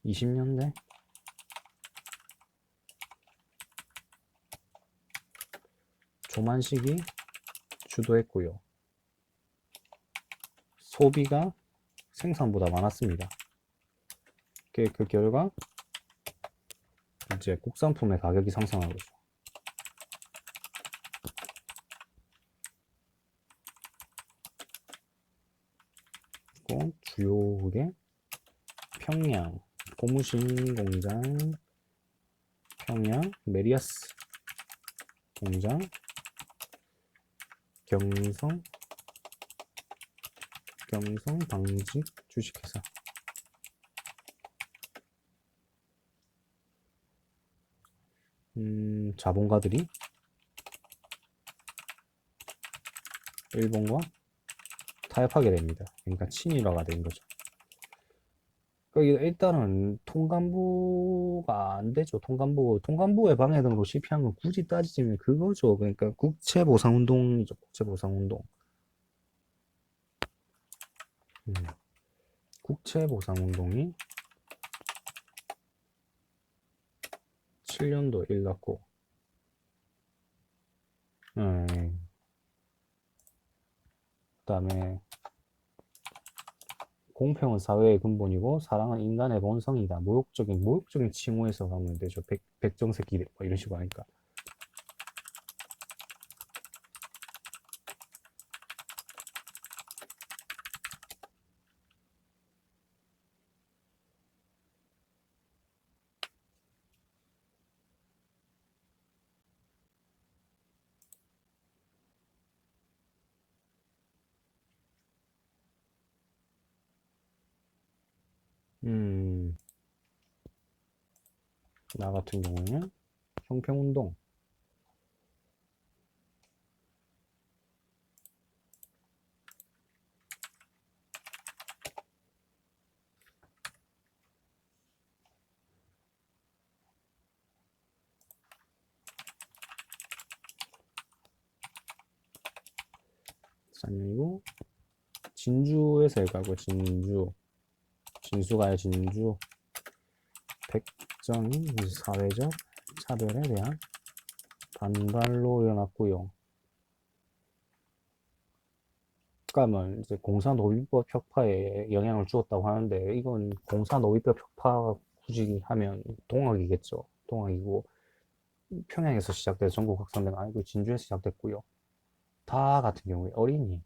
B: 20년대 조만식이 주도했고요. 소비가 생산보다 많았습니다. 그 결과 이제 국산품의 가격이 상승한 거죠. 그리고 주요 그게 평양 고무신 공장, 평양 메리아스 공장, 경성 방직 주식회사. 자본가들이 일본과 타협하게 됩니다. 그러니까 친일화가 된 거죠. 그러니까 일단은 통감부가 안 되죠. 통감부의 방해 등으로 실패한 건 굳이 따지자면 그거죠. 그러니까 국채보상운동이죠. 국채보상운동. 국채보상운동이 7년도에 일어났고, 그다음에 공평은 사회의 근본이고 사랑은 인간의 본성이다. 모욕적인 칭호에서 가면 되죠. 백정새끼 뭐 이런 식으로 하니까. 나 같은 경우는 형평운동. 아니고 진주에서 일가고 진수가의 진주. 백정이 사회적 차별에 대한 반발로 일어났고요. 그러니까 이제 공사노비법 혁파에 영향을 주었다고 하는데 이건 공사노비법 혁파 굳이 하면 동학이겠죠. 동학이고 평양에서 시작돼서 전국 확산된 거 아니고 진주에서 시작됐고요. 다 같은 경우에 어린이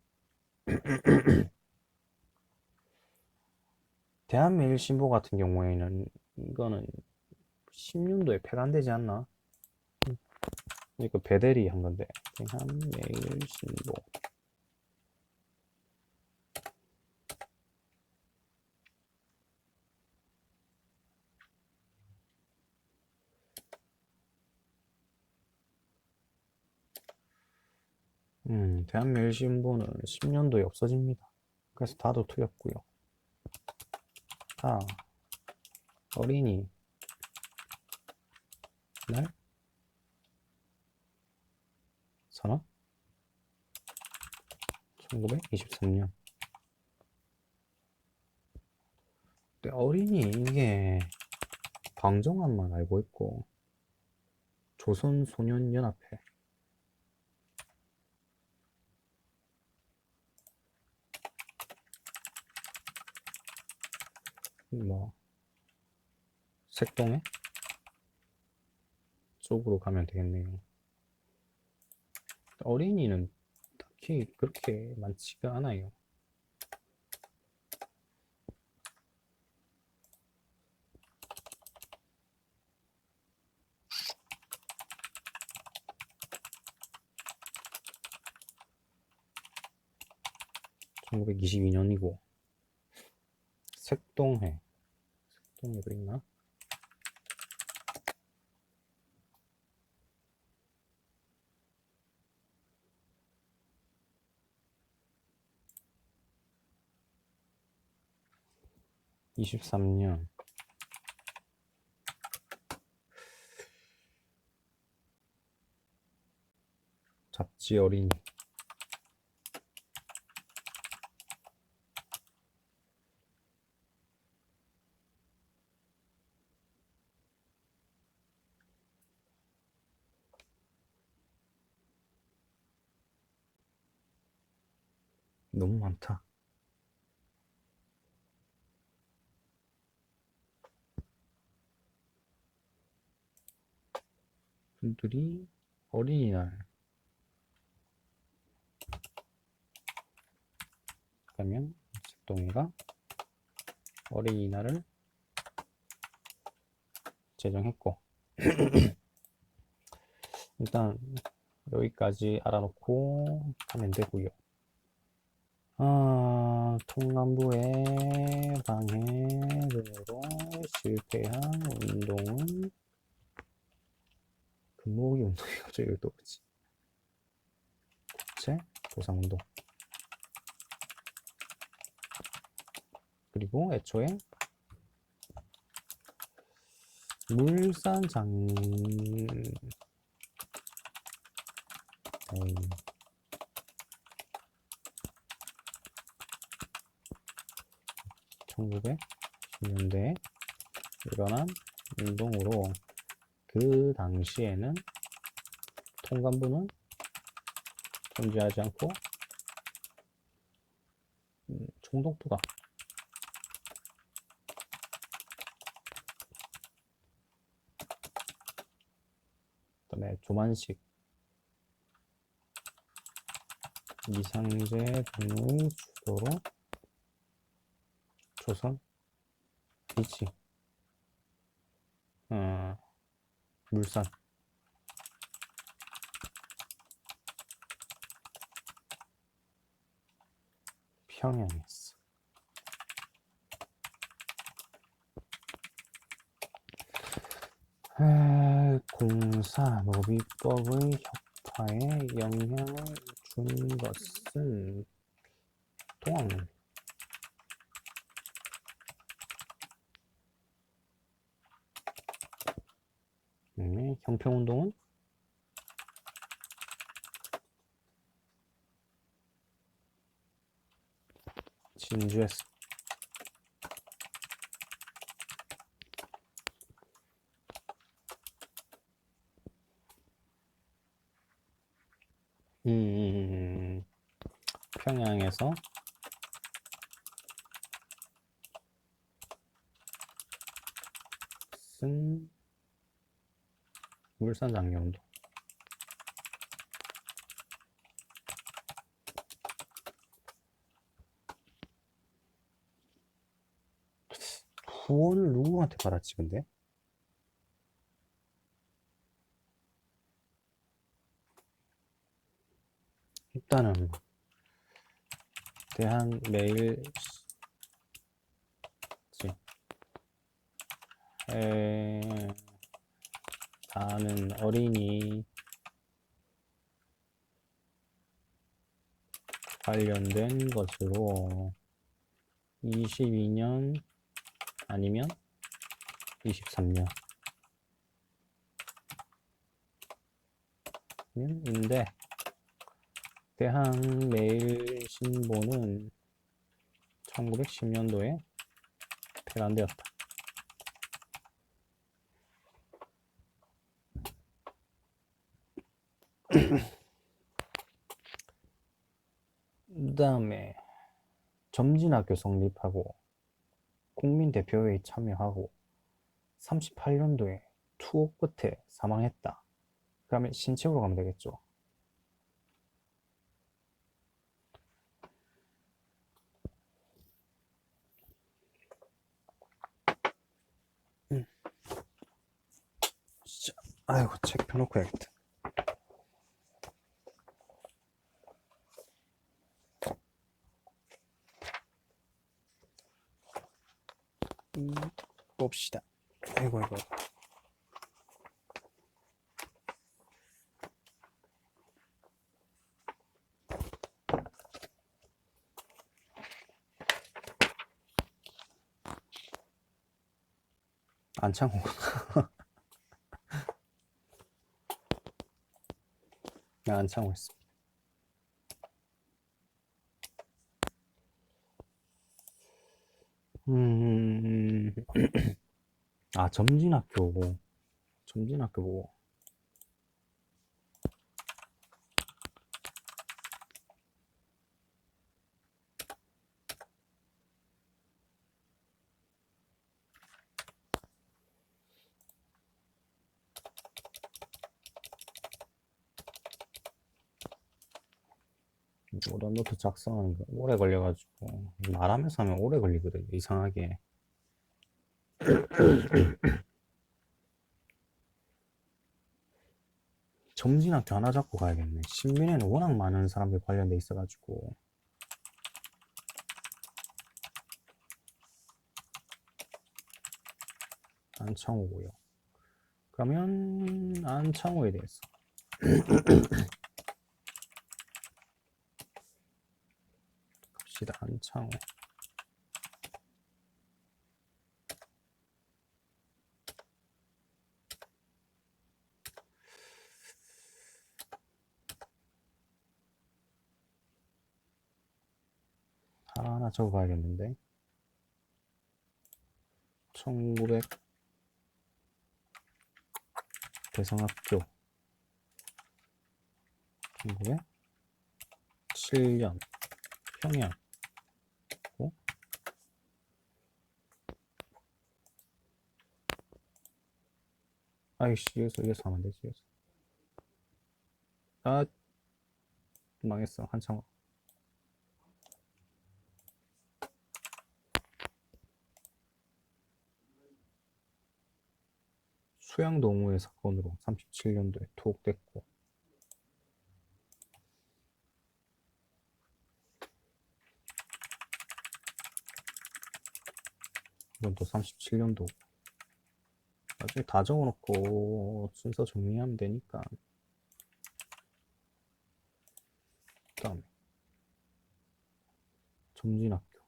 B: 대한매일신보 같은 경우에는 이거는 10년도에 폐간되지 않나? 이거 배대리 한 건데 대한매일신보 대한매일신보는 10년도에 없어집니다. 그래서 다도 틀렸고요. 다 어린이 날 선언 1923년. 근데 어린이 이게 방정환만 알고 있고 조선소년연합회 뭐 색동에 쪽으로 가면 되겠네요. 어린이는 딱히 그렇게 많지가 않아요. (1922년이고) 색동회도 있나? 23년 잡지 어린이 너무 많다. 분들이 어린이날 그러면 색동이가 어린이날을 제정했고 일단 여기까지 알아놓고 하면 되고요. 통감부의 방해 등으로 실패한 운동은 금모으기 운동이 갑자기 또 그렇지. 국제 보상운동. 그리고 애초에 물산장 1910년대에 일어난 운동으로 그 당시에는 통감부는 존재하지 않고 총독부가 그다음에 조만식 이상재 등의 주도로 조선 비치 물산 평양이었어. 공사노비법의 혁파에 영향을 준 것은 동학론. 형평운동은 진주했어. 평양에서 쓴 물산 장려운동. 후원을 누구한테 받았지 근데? 일단은 대한매일 다는 어린이 관련된 것으로 22년 아니면 23년 인데 대한매일신보는 1910년도에 폐간되었다. 그 다음에 점진학교 성립하고 국민대표회의 참여하고 38년도에 투옥 끝에 사망했다. 그러면 신책으로 가면 되겠죠. 아이고 책 펴놓고 해야겠다. 봅시다. 아이고.
A: 안창호. 네, 안창호 했습니다. 음, 아, 점진학교 보고. 노트 작성하는 거 오래 걸려가지고, 말하면서 하면 오래 걸리거든요, 이상하게. 점진학교 하나 잡고 가야겠네. 신민회는 워낙 많은 사람들이 관련돼 있어가지고. 안창호고요. 그러면 안창호에 대해서 갑시다. 안창호. 하나 적어봐야겠는데. 1900 대성학교 1907년 평양. 아이씨, 여기서 하면 되지. 여기서. 아, 망했어. 한창호. 수양동호회 사건으로 37년도에 투옥됐고, 이건 또 37년도. 나중에 다 적어놓고 순서 정리하면 되니까. 그 다음에 점진학교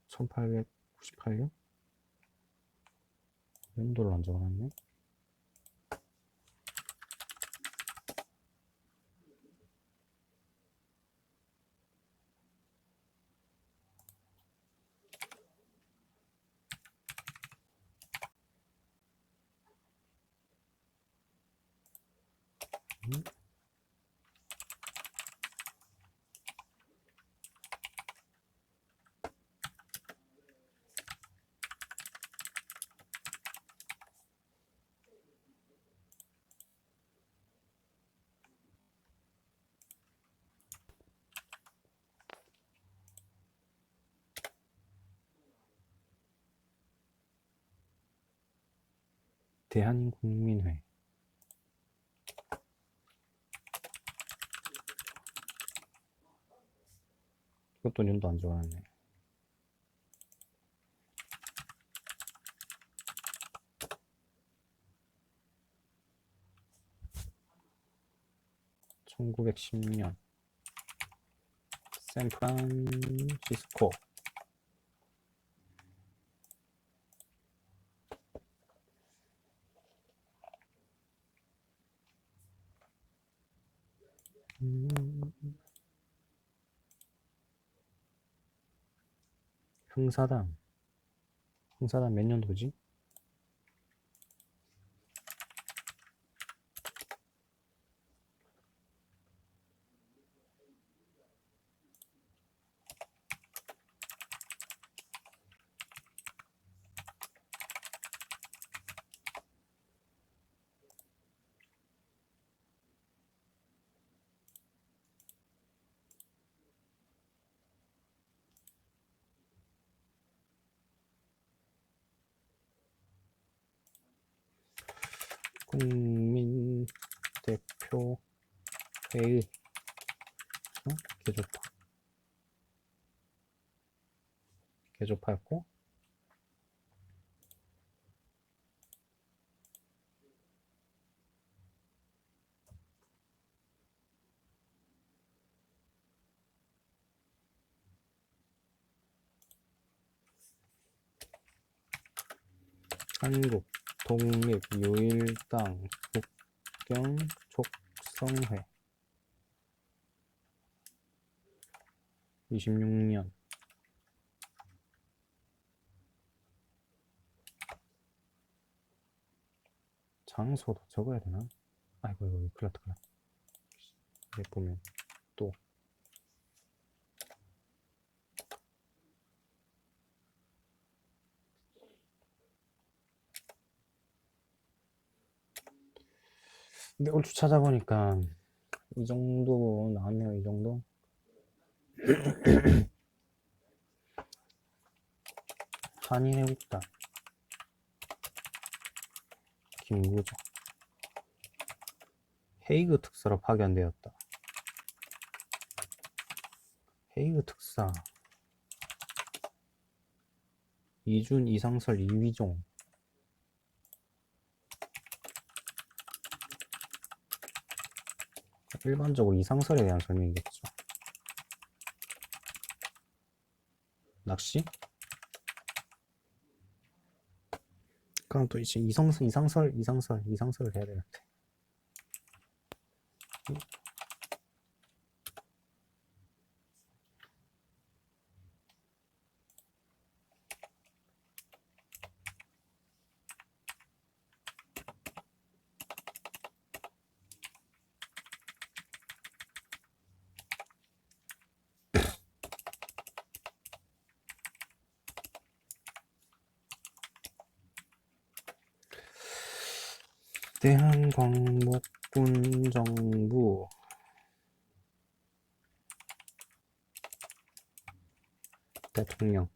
A: 1898년? 연도를 안 적어놨네. 대한국민회. 이것도 연도 안 적어놨네. (1910년) 샌프란시스코. 흥사단 몇 년도지? 국민대표회의 개조파였고, 한국, 독립, 유일당, 국경, 촉성회. 26년. 장소도 적어야 되나? 아이고, 이거 큰일 났다, 큰일 났다. 이제 보면 또 근데 얼추 찾아보니까 이 정도 나왔네요. 이 정도. 한인애국당 김구정 헤이그 특사로 파견되었다. 헤이그 특사 이준, 이상설, 이위종. 일반적으로 이상설에 대한 설명이겠죠. 낚시? 그럼 또 이제 이상설을 해야 되는데. 대한광복군정부 대통령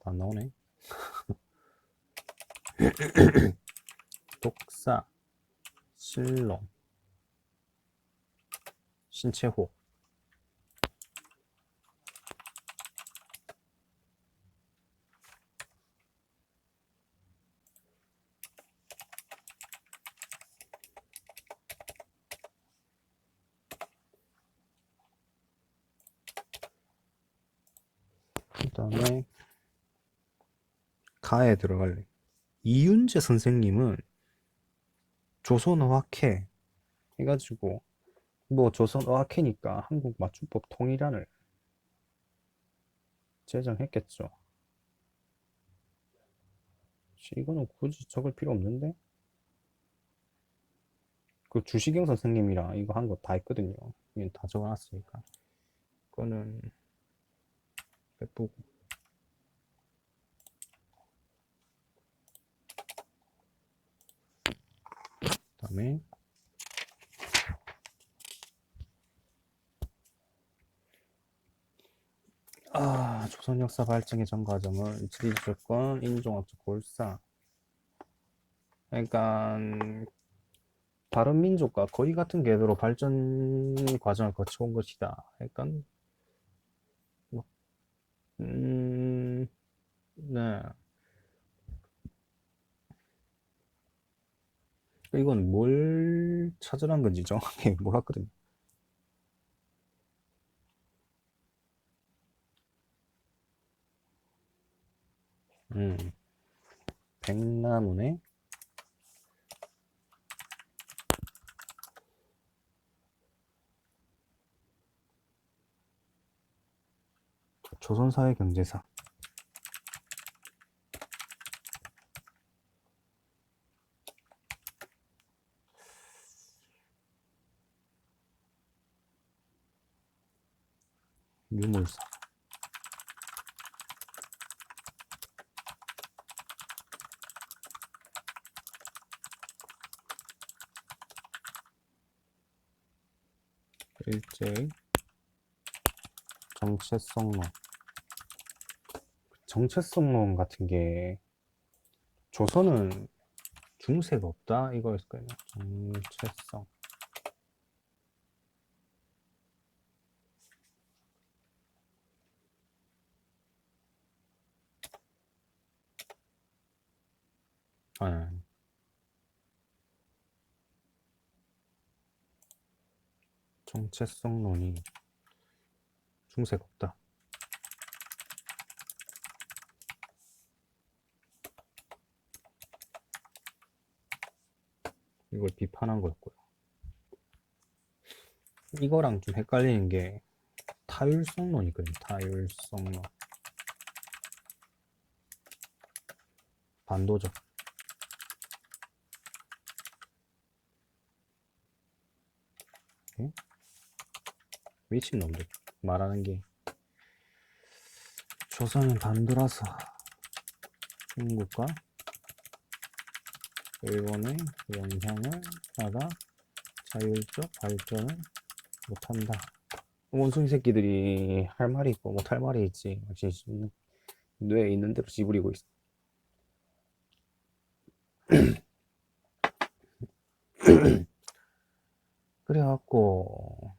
A: 안 나오네. 독사 신long 신채호 그 다음에 가에 들어갈래. 이윤재 선생님은 조선어학회 해가지고 뭐 조선어학회니까 한국 맞춤법 통일안을 제정했겠죠. 이거는 굳이 적을 필요 없는데 그 주시경 선생님이랑 이거 한 거 다 했거든요. 이건 다 적어놨으니까 이거는 빼보고. 그다음에 조선 역사 발전의 전 과정은 지리주권, 인종학적 골사. 그러니까 다른 민족과 거의 같은 궤도로 발전 과정을 거쳐온 것이다. 그러니까 뭐, 네. 이건 뭘 찾으란 건지 정확히 몰랐거든요. 백나무네. 조선사회 경제사. 유물사. 일제의 정체성론. 정체성론 같은 게 조선은 중세가 없다 이거였을 거예요. 정체성. 아, 정체성론이 중세가 없다. 이걸 비판한 거였고요. 이거랑 좀 헷갈리는 게 타율성론이거든요. 타율성론. 반도적. 미친놈들 말하는 게 조선은 반도라서 중국과 일본의 영향을 받아 자율적 발전을 못한다. 원숭이 새끼들이 할 말이 있고 못할 말이 있지. 역시 뇌에 있는 대로 지부리고 있어. 그래갖고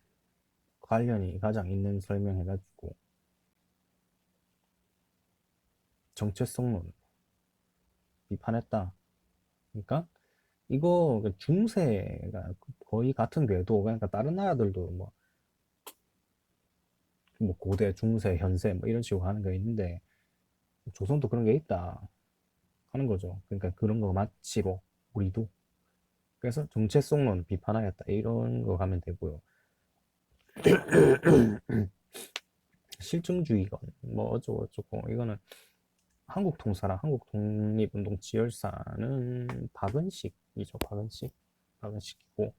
A: 관련이 가장 있는 설명해가지고 정체성론 비판했다. 그러니까 이거 중세가 거의 같은 궤도. 그러니까 다른 나라들도 뭐 고대, 중세, 현세 뭐 이런 식으로 하는 거 있는데 조선도 그런 게 있다 하는 거죠. 그러니까 그런 거 마치고 우리도 그래서 정체성론 비판하겠다 이런 거 가면 되고요. 실증주의건 뭐 어쩌고 저쩌고 이거는 한국 통사랑 한국 독립운동 지열사는 박은식이죠. 박은식이고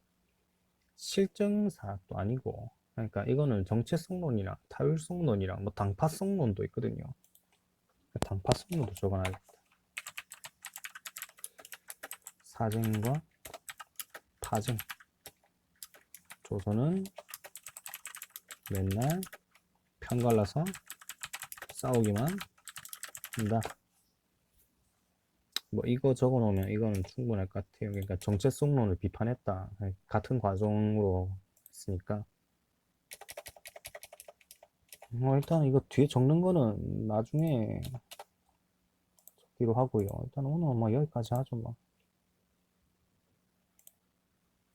A: 실증사도 아니고 그러니까 이거는 정체성론이랑 타율성론이랑 뭐 당파성론도 있거든요. 당파성론도 적어놔야겠다. 사쟁과 파쟁. 조선은 맨날 편갈라서 싸우기만 한다. 뭐 이거 적어 놓으면 이거는 충분할 것 같아요. 그러니까 정체성론을 비판했다. 같은 과정으로 했으니까. 일단 이거 뒤에 적는 거는 나중에 적기로 하고요. 일단 오늘 뭐 여기까지 하죠 뭐.